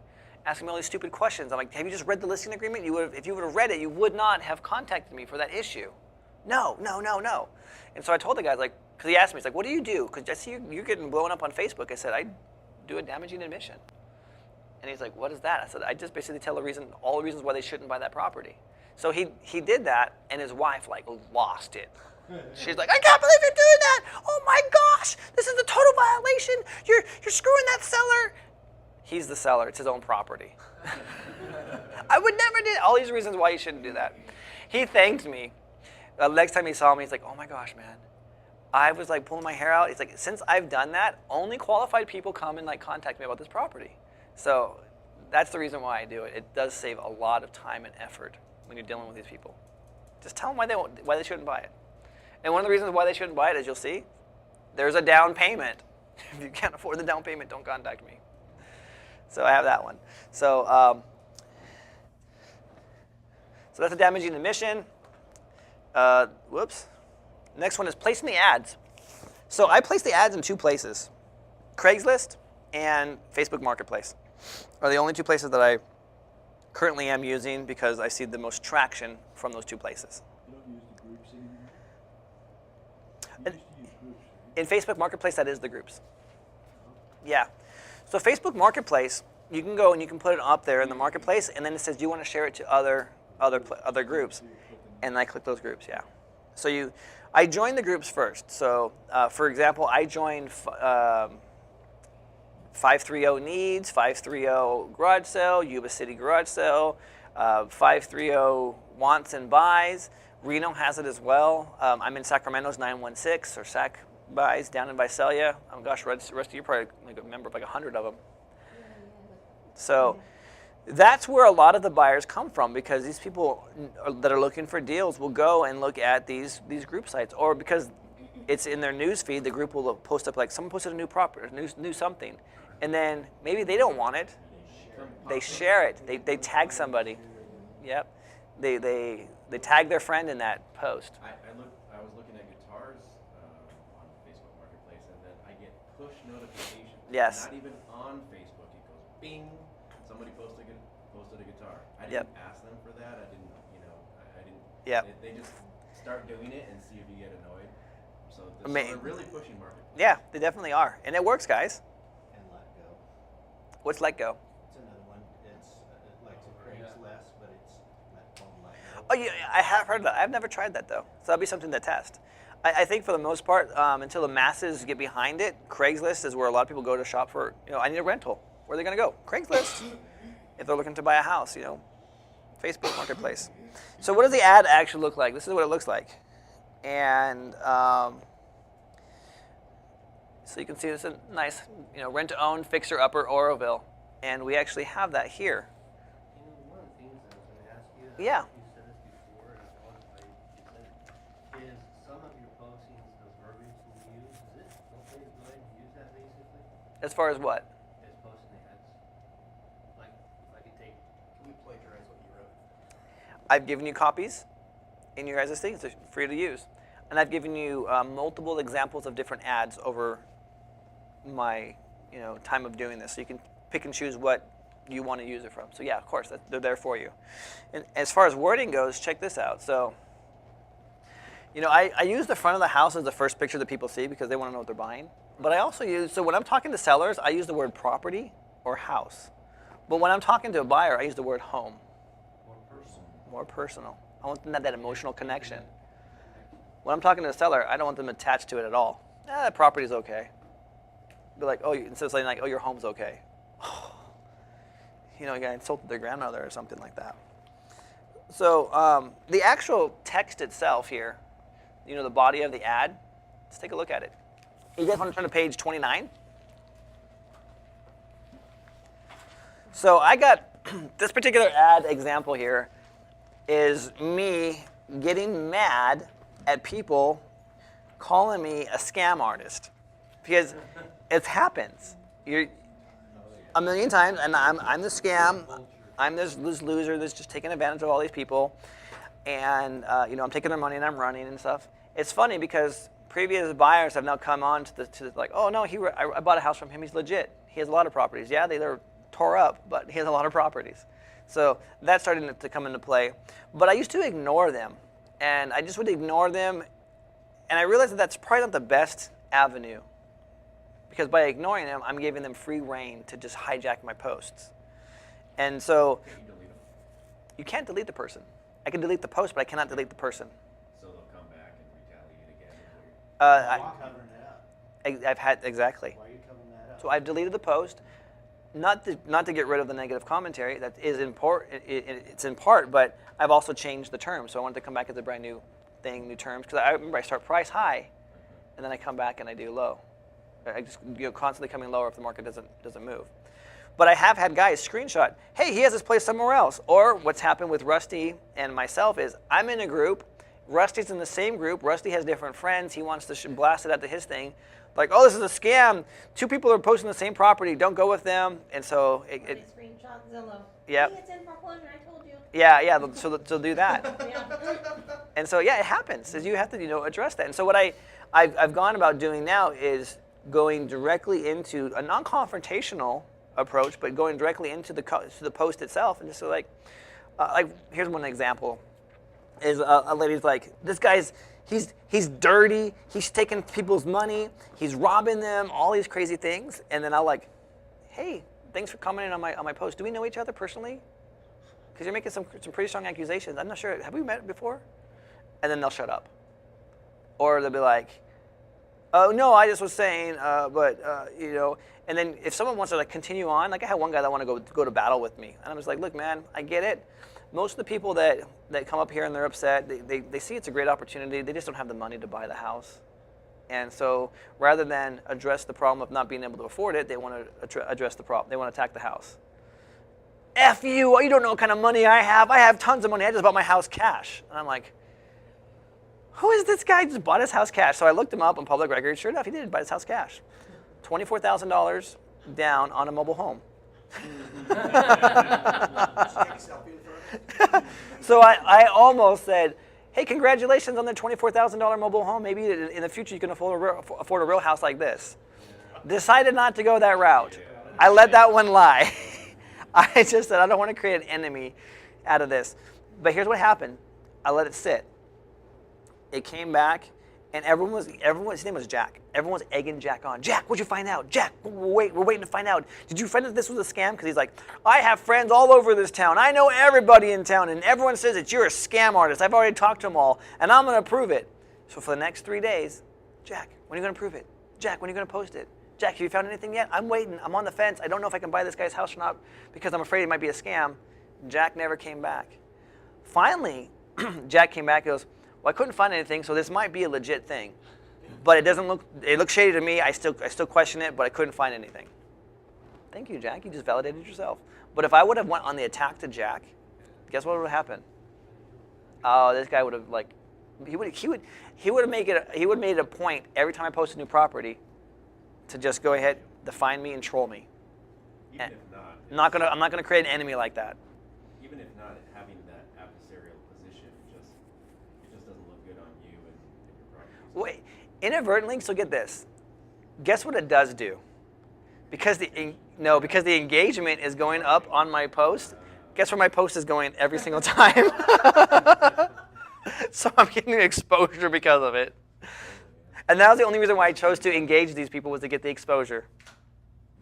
asking me all these stupid questions. I'm like, have you just read the listing agreement? If you would have read it, you would not have contacted me for that issue. No. And so I told the guys, like, because he asked me, he's like, what do you do? Because I see you're getting blown up on Facebook. I said, I do a damaging admission. And he's like, what is that? I said, I just basically tell all the reasons why they shouldn't buy that property. So he did that, and his wife, like, lost it. She's like, I can't believe you're doing that. Oh my gosh, this is a total violation. You're screwing that seller. He's the seller. It's his own property. I would never do all these reasons why you shouldn't do that. He thanked me. The next time he saw me, he's like, oh my gosh, man. I was like pulling my hair out. He's like, since I've done that, only qualified people come and like contact me about this property. So that's the reason why I do it. It does save a lot of time and effort when you're dealing with these people. Just tell them why they shouldn't buy it. And one of the reasons why they shouldn't buy it, as you'll see, there's a down payment. If you can't afford the down payment, don't contact me. So I have that one. So that's a damaging admission. Whoops. Next one is placing the ads. So I place the ads in two places. Craigslist and Facebook Marketplace are the only two places that I currently am using because I see the most traction from those two places. You don't use the groups anymore? You And- used to use groups, right? In Facebook Marketplace, that is the groups. Yeah. So Facebook Marketplace, you can go and you can put it up there in the marketplace, and then it says, do you want to share it to other groups? And I click those groups, yeah. So I joined the groups first. So for example, I joined 530 Needs, 530 Garage Sale, Yuba City Garage Sale, 530 Wants and Buys. Reno has it as well. I'm in Sacramento's 916 or SAC Buys down in Visalia. Oh gosh, the rest of you probably like a member of like 100 of them. So that's where a lot of the buyers come from, because these people that are looking for deals will go and look at these group sites, or because it's in their news feed, the group will post up like someone posted a new property, new something, and then maybe they don't want it, they share it, they tag somebody, yep, they tag their friend in that post. I was looking at guitars on Facebook Marketplace, and then I get push notifications. Yes. Not even on Facebook. It goes bing. Somebody posted a guitar. I Yep. didn't ask them for that. I didn't. Yep. They just start doing it and see if you get annoyed. So Ama- they're really pushing Marketplace. Yeah, they definitely are, and it works, guys. And Let Go. What's Let Go? It's another one. It's like a Craigslist, but it's called Let Go. Oh, yeah, I have heard of that. I've never tried that, though. So that'll be something to test. I think for the most part, until the masses get behind it, Craigslist is where a lot of people go to shop for, I need a rental. Where are they going to go? Craigslist. If they're looking to buy a house, Facebook Marketplace. So what does the ad actually look like? This is what it looks like. And so you can see it's a nice, rent-to-own, fixer-upper, Oroville. And we actually have that here. One of the things I was going to ask you. Yeah. You said this before, and I apologize if you said it, is some of your postings, the verbiage you use, is it okay to go ahead and use that basically? As far as what? As posting ads? Like, if I could take, Can we plagiarize what you wrote? I've given you copies in your guys' things. They're free to use. And I've given you multiple examples of different ads over my time of doing this. So you can pick and choose what you want to use it from. So yeah, of course, they're there for you. And as far as wording goes, check this out. So, I use the front of the house as the first picture that people see because they want to know what they're buying. But I also so when I'm talking to sellers, I use the word property or house. But when I'm talking to a buyer, I use the word home. More personal. I want them to have that emotional connection. When I'm talking to a seller, I don't want them attached to it at all. That property's okay. Be like, instead of saying like, your home's okay. You got insulted their grandmother or something like that. So the actual text itself here, the body of the ad, let's take a look at it. You guys want to turn to page 29? So I got this particular ad example here is me getting mad at people calling me a scam artist because it happens. You're a million times, and I'm the scam. I'm this loser that's just taking advantage of all these people, and I'm taking their money and I'm running and stuff. It's funny because previous buyers have now come on to the like, oh no, I bought a house from him. He's legit. He has a lot of properties. Yeah, they're tore up, but he has a lot of properties. So that's starting to come into play. But I used to ignore them, and I just would ignore them, and I realized that that's probably not the best avenue, because by ignoring them, I'm giving them free reign to just hijack my posts. And so Can you delete them? you can't delete the person. I can delete the post, but I cannot delete the person. So they'll come back and retaliate again. Why are you covering it up? I've had exactly. Why are you covering that up? So I've deleted the post, not to get rid of the negative commentary. That is important. It's in part, but I've also changed the terms. So I wanted to come back as a brand new thing, new terms, because I remember I start price high, and then I come back and I do low. I just constantly coming lower if the market doesn't move. But I have had guys screenshot, hey, he has this place somewhere else. Or what's happened with Rusty and myself is I'm in a group, Rusty's in the same group, Rusty has different friends, he wants to blast it out to his thing. Like, oh, this is a scam. 2 people are posting the same property, don't go with them. And so They screenshot Zillow. Yep. Hey, it's in foreclosure, I told you. Yeah, so do that. Yeah. And so yeah, it happens. Is you have to address that. And so what I've gone about doing now is going directly into a non-confrontational approach, but going directly into the post itself, and just like here's one example: is a lady's like, this guy's he's dirty, he's taking people's money, he's robbing them, all these crazy things, and then I'll like, hey, thanks for commenting on my post. Do we know each other personally? Because you're making some pretty strong accusations. I'm not sure. Have we met before? And then they'll shut up, or they'll be like, oh no, I just was saying, And then if someone wants to continue on, like I had one guy that wanted to go to battle with me, and I was like, look, man, I get it. Most of the people that come up here and they're upset, they see it's a great opportunity. They just don't have the money to buy the house, and so rather than address the problem of not being able to afford it, they want to address the problem. They want to attack the house. F you! You don't know what kind of money I have. I have tons of money. I just bought my house cash, and I'm like, who is this guy? Just bought his house cash. So I looked him up on public record. Sure enough, he did buy his house cash. $24,000 down on a mobile home. So I almost said, hey, congratulations on the $24,000 mobile home. Maybe in the future you can afford a real house like this. Decided not to go that route. I let that one lie. I just said, I don't want to create an enemy out of this. But here's what happened. I let it sit. It came back, and everyone, his name was Jack. Everyone was egging Jack on. Jack, what'd you find out? Jack, we're waiting to find out. Did you find out this was a scam? Because he's like, I have friends all over this town. I know everybody in town, and everyone says that you're a scam artist. I've already talked to them all, and I'm going to prove it. So for the next 3 days, Jack, when are you going to prove it? Jack, when are you going to post it? Jack, have you found anything yet? I'm waiting. I'm on the fence. I don't know if I can buy this guy's house or not because I'm afraid it might be a scam. Jack never came back. Finally, Jack came back and goes, well, I couldn't find anything, so this might be a legit thing. But it looks shady to me. I still question it, but I couldn't find anything. Thank you, Jack. You just validated yourself. But if I would have went on the attack to Jack, guess what would have happened? Oh, this guy would have he would made it a point every time I post a new property to just go ahead, define me and troll me. Even if not. I'm not gonna create an enemy like that. Even if not, having that adversarial position, it just doesn't look good on you and your property. Wait, inadvertently, so get this. Guess what it does do? Because because the engagement is going up on my post. Guess where my post is going every single time? So I'm getting exposure because of it. And that was the only reason why I chose to engage these people, was to get the exposure.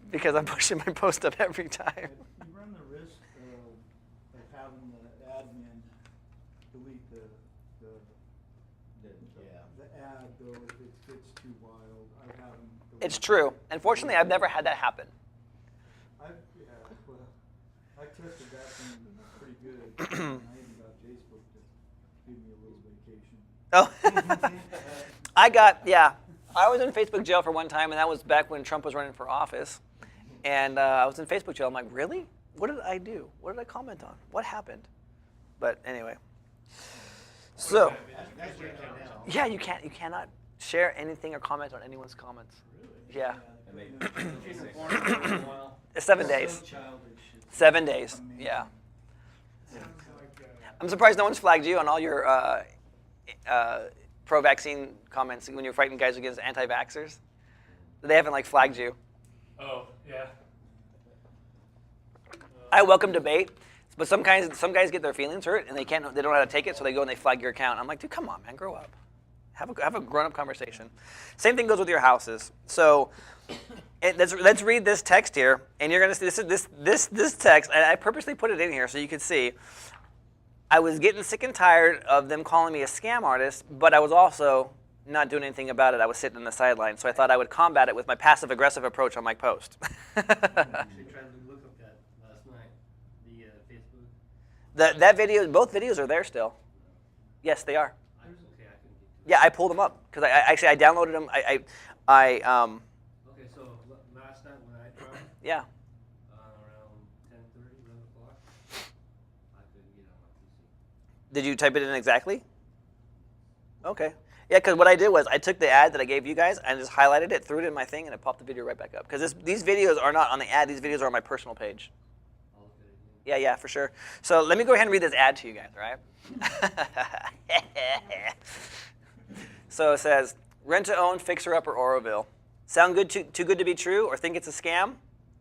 Because I'm pushing my post up every time. You run the risk of having the admin delete the ad though if it gets too wild. I have them delete It's true. Unfortunately, I've never had that happen. I tested that thing pretty good. I even got Facebook to give me a little vacation. Oh. I was in Facebook jail for one time, and that was back when Trump was running for office. And I was in Facebook jail. I'm like, really? What did I do? What did I comment on? What happened? But anyway. So, yeah, you cannot share anything or comment on anyone's comments. Yeah. And they, Keep it boring for a little while. 7 days. So childish. It's 7 days. Yeah. Sounds like I'm surprised no one's flagged you on all your pro-vaccine comments when you're fighting guys against anti-vaxxers. They haven't flagged you. Oh, yeah. I welcome debate, but some guys get their feelings hurt and they don't know how to take it, so they go and they flag your account. I'm like, dude, come on, man, grow up. Have a grown-up conversation. Same thing goes with your houses. So let's read this text here, and you're gonna see this text. I purposely put it in here so you could see. I was getting sick and tired of them calling me a scam artist, but I was also not doing anything about it. I was sitting on the sidelines, so I thought I would combat it with my passive-aggressive approach on my post. Actually tried to look up that last night, the Facebook. That video, both videos are there still. Yes, they are. I was okay, I couldn't get to it. Yeah, I pulled them up because I downloaded them. Okay, so last night when I tried, Yeah. around 10:30, 11 o'clock, I couldn't get on my PC. Did you type it in exactly? Okay. Yeah, because what I did was I took the ad that I gave you guys and just highlighted it, threw it in my thing, and it popped the video right back up. Because these videos are not on the ad; these videos are on my personal page. I'll look at it again. Yeah, for sure. So let me go ahead and read this ad to you guys, all right? So it says, rent-to-own, fixer-upper, Oroville. Sound good too good to be true, or think it's a scam?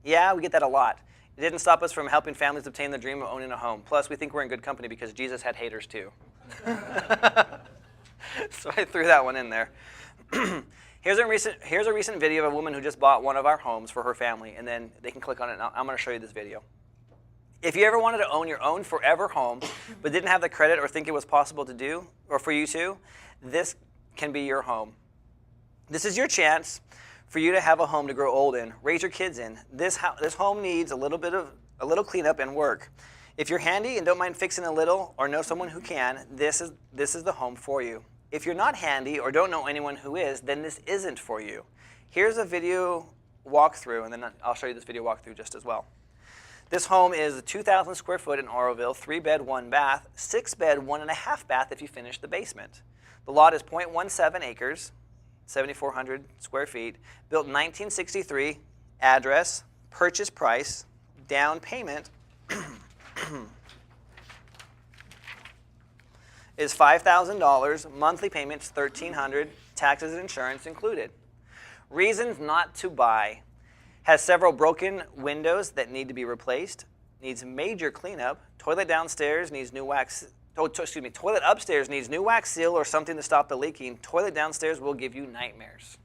Yeah, we get that a lot. It didn't stop us from helping families obtain the dream of owning a home. Plus, we think we're in good company because Jesus had haters too. So I threw that one in there. Here's a recent video of a woman who just bought one of our homes for her family, and then they can click on it, and I'm going to show you this video. If you ever wanted to own your own forever home, but didn't have the credit or think it was possible to do, or for you to, this can be your home. This is your chance for you to have a home to grow old in, raise your kids in. This home needs a little cleanup and work. If you're handy and don't mind fixing a little, or know someone who can, this is the home for you. If you're not handy or don't know anyone who is, then this isn't for you. Here's a video walkthrough, and then I'll show you this video walkthrough just as well. This home is 2,000 square foot in Oroville, 3-bed, 1-bath, 6-bed, 1.5 bath if you finish the basement. The lot is 0.17 acres, 7,400 square feet, built in 1963, address, purchase price, down payment is $5,000, monthly payments $1,300, taxes and insurance included. Reasons not to buy. Has several broken windows that need to be replaced, needs major cleanup, toilet downstairs needs new wax, toilet upstairs needs new wax seal or something to stop the leaking, toilet downstairs will give you nightmares.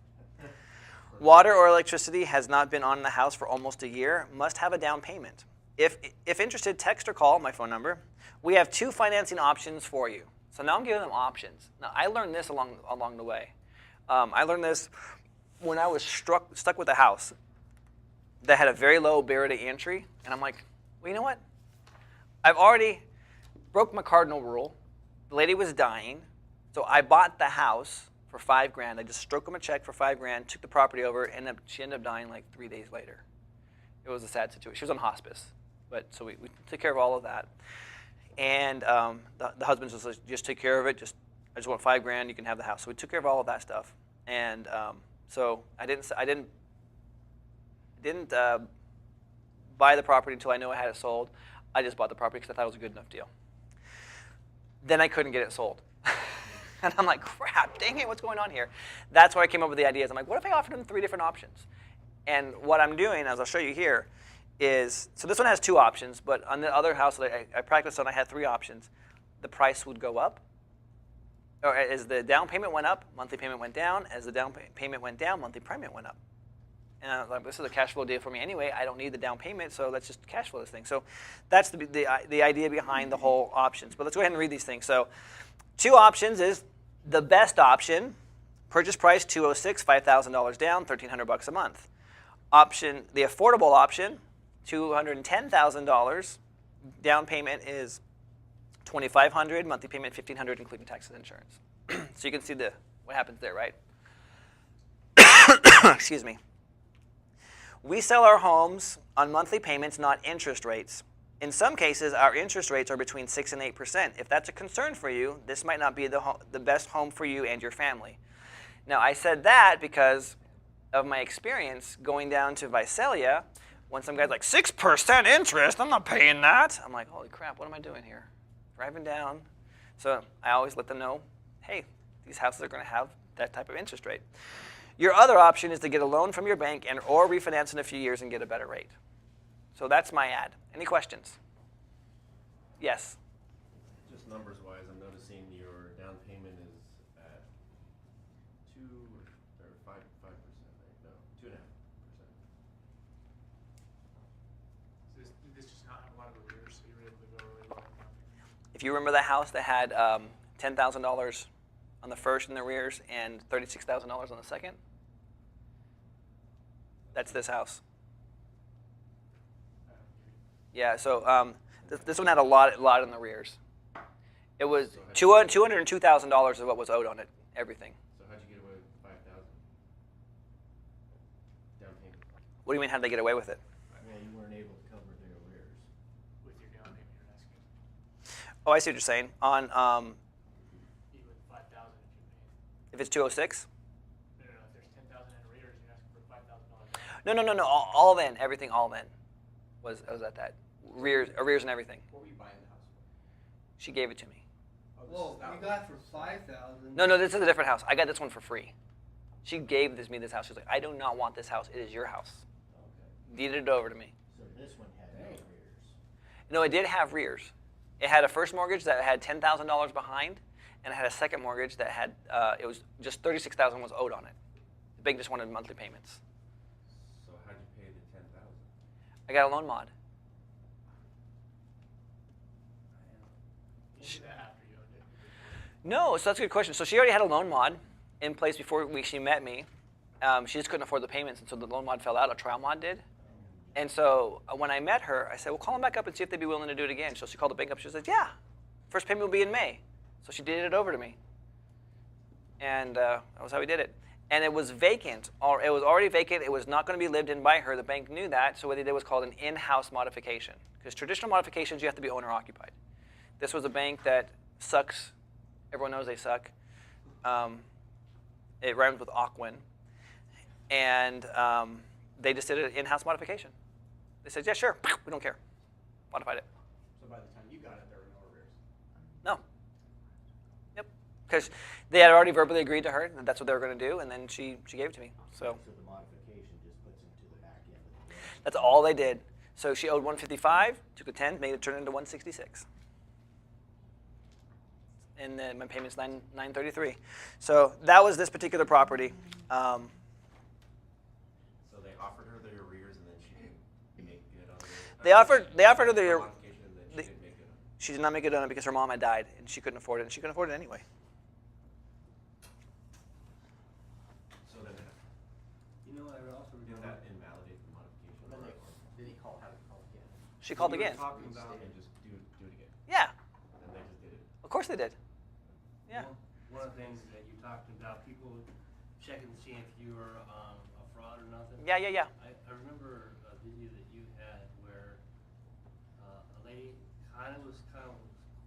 Water or electricity has not been on in the house for almost a year, must have a down payment. If interested, text or call my phone number. We have 2 financing options for you. So now I'm giving them options. Now I learned this along the way. I learned this when I was stuck with a house that had a very low barrier to entry, and I'm like, well, you know what? I've already broke my cardinal rule. The lady was dying, so I bought the house for $5,000. I just stroked them a check for $5,000, took the property over, and she ended up dying like 3 days later. It was a sad situation. She was on hospice, but so we took care of all of that. And the husband was like, just take care of it. I just want $5,000. You can have the house. So we took care of all of that stuff. And so I didn't buy the property until I knew I had it sold. I just bought the property because I thought it was a good enough deal. Then I couldn't get it sold. And I'm like, crap, dang it, what's going on here? That's where I came up with the ideas. I'm like, what if I offered them 3 different options? And what I'm doing, as I'll show you here, is, so this one has 2 options, but on the other house that I practiced on, I had 3 options. The price would go up, or as the down payment went up, monthly payment went down. As the down payment went down, monthly payment went up. And I was like, this is a cash flow deal for me anyway. I don't need the down payment, so let's just cash flow this thing. So that's the idea behind the whole options. But let's go ahead and read these things. So 2 options is the best option. Purchase price $206, $5,000 down, $1,300 a month. Option, the affordable option, $210,000. Down payment is $2,500, monthly payment $1,500, including taxes and insurance. So you can see what happens there, right? Excuse me. We sell our homes on monthly payments, not interest rates. In some cases, our interest rates are between 6 and 8%. If that's a concern for you, this might not be the best home for you and your family. Now, I said that because of my experience going down to Visalia, when some guy's like, 6% interest, I'm not paying that. I'm like, holy crap, what am I doing here? Driving down. So I always let them know, hey, these houses are going to have that type of interest rate. Your other option is to get a loan from your bank or refinance in a few years and get a better rate. So that's my ad. Any questions? Yes? Just numbers-wise, I'm noticing your down payment is at 2 or 5%, right? No, 2.5%. This does not have a lot of arrears, so you're able to go really low on down payment. If you remember the house that had $10,000 on the first in the arrears and $36,000 on the second, that's this house. Yeah, so this one had a lot in the arrears. It was $202,000 is what was owed on it, everything. So how'd you get away with 5,000 down payment? What do you mean, how did they get away with it? Yeah, you weren't able to cover their arrears. With your down payment, you're asking. Oh, I see what you're saying. On Even with 5,000 if you paid. if it's 206? No. If there's 10,000 in arrears, you're asking for $5,000. No. All in, everything all in was at that. Arrears and everything. What were you buying the house for? She gave it to me. Oh, this Well, is that you one. got for 5,000. No, this is a different house. I got this one for free. She gave me this house. She was like, I do not want this house. It is your house. Okay. Deeded it over to me. So this one had no arrears. No, it did have arrears. It had a first mortgage that had $10,000 behind, and it had a second mortgage that had it was just $36,000 was owed on it. The bank just wanted monthly payments. So how'd you pay the 10,000? I got a loan mod. You did that after you owned it. No, so that's a good question. So she already had a loan mod in place before she met me. She just couldn't afford the payments, and so the loan mod fell out. A trial mod did. And so when I met her, I said, well, call them back up and see if they'd be willing to do it again. So she called the bank up. She said, yeah, first payment will be in May. So she did it over to me. And that was how we did it. And it was vacant. Or it was already vacant. It was not going to be lived in by her. The bank knew that. So what they did was called an in-house modification. Because traditional modifications, you have to be owner-occupied. This was a bank that sucks. Everyone knows they suck. It rhymes with Ocwen. And they just did an in-house modification. They said, yeah, sure, we don't care. Modified it. So by the time you got it, there were no arrears. No. Yep. Because they had already verbally agreed to her that that's what they were going to do, and then she gave it to me. So So the modification just puts them to the back end of the bill. that's all they did. So she owed 155, took a 10, made it turn into 166. And then my payment's $933. So that was this particular property. So they offered her the arrears and then she didn't make good on it? They offered her the modification and then she didn't make good on it? She did not make it on it because her mom had died and she couldn't afford it, and she couldn't afford it anyway. So then You know, I also did remember. that invalidate the modification? Then or- did he call, have it call again? She called You were again. Talking about, And just do it again? Yeah, And they just did it? of course they did. Yeah. one of the things that you talked about, people checking to see if you were a fraud or nothing. Yeah. I remember a video that you had where a lady kind of was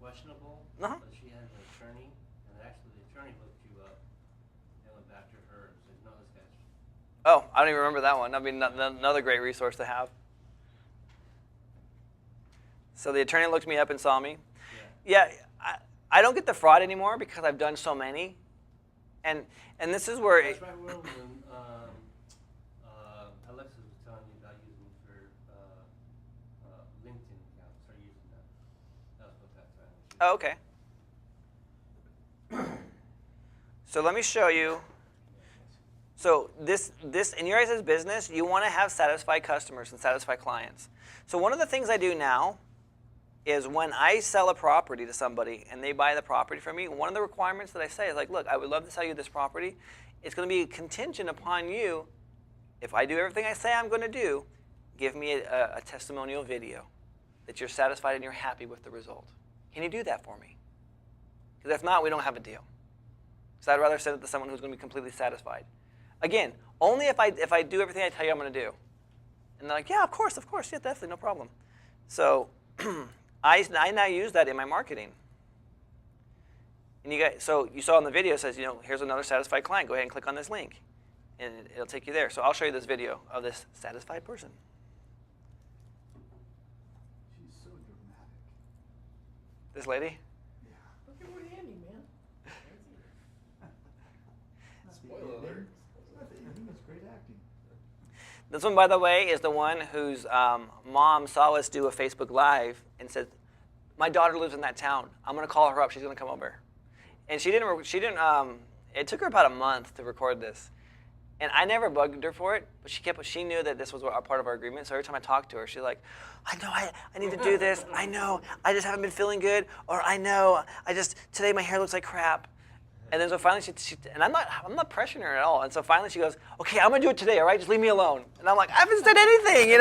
questionable, Uh-huh. but she had an attorney, and actually the attorney looked you up and went back to her and said, no, this guy's. Oh, I don't even remember that one. I mean, another great resource to have. So the attorney looked me up and saw me. Yeah, I don't get the fraud anymore because I've done so many. And this is where That's right when Alexis Oh, okay. So let me show you. So this in your guys' business, you want to have satisfied customers and satisfied clients. So one of the things I do now is when I sell a property to somebody and they buy the property from me, one of the requirements that I say is like, look, I would love to sell you this property. It's going to be contingent upon you, if I do everything I say I'm going to do, give me a testimonial video that you're satisfied and you're happy with the result. Can you do that for me? Because if not, we don't have a deal. So I'd rather send it to someone who's going to be completely satisfied. Again, only if I do everything I tell you I'm going to do. And they're like, yeah, of course, yeah, definitely, no problem. So I now use that in my marketing. And so you saw in the video, it says, here's another satisfied client. Go ahead and click on this link. And it'll take you there. So I'll show you this video of this satisfied person. She's so dramatic. This lady? Yeah. Look at Woody Andy, man. Spoiler alert. I think it's great acting. This one, by the way, is the one whose mom saw us do a Facebook Live and said, my daughter lives in that town. I'm going to call her up. She's going to come over. And she didn't, it took her about a month to record this. And I never bugged her for it, but she knew that this was a part of our agreement. So every time I talked to her, she's like, I know I need to do this. I know, I just haven't been feeling good. Or I know, today my hair looks like crap. And then so finally and I'm not pressuring her at all. And so finally she goes, okay, I'm gonna do it today, all right? Just leave me alone. And I'm like, I haven't said anything,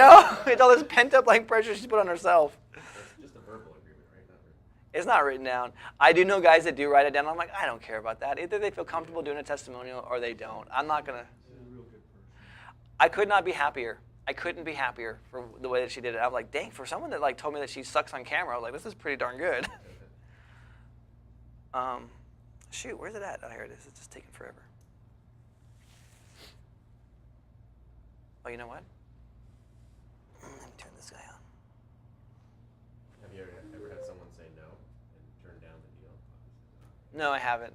It's all this pent up pressure she's put on herself. That's just a verbal agreement, right? Not written. It's not written down. I do know guys that do write it down. I'm like, I don't care about that. Either they feel comfortable doing a testimonial or they don't. I'm not gonna. She's a real good person. I could not be happier. I couldn't be happier for the way that she did it. I'm like, dang, for someone that told me that she sucks on camera, I was like, this is pretty darn good. Shoot, where's it at? Oh, here it is. It's just taking forever. Oh, you know what? Let me turn this guy on. Have you ever had someone say no and turn down the deal? No, I haven't.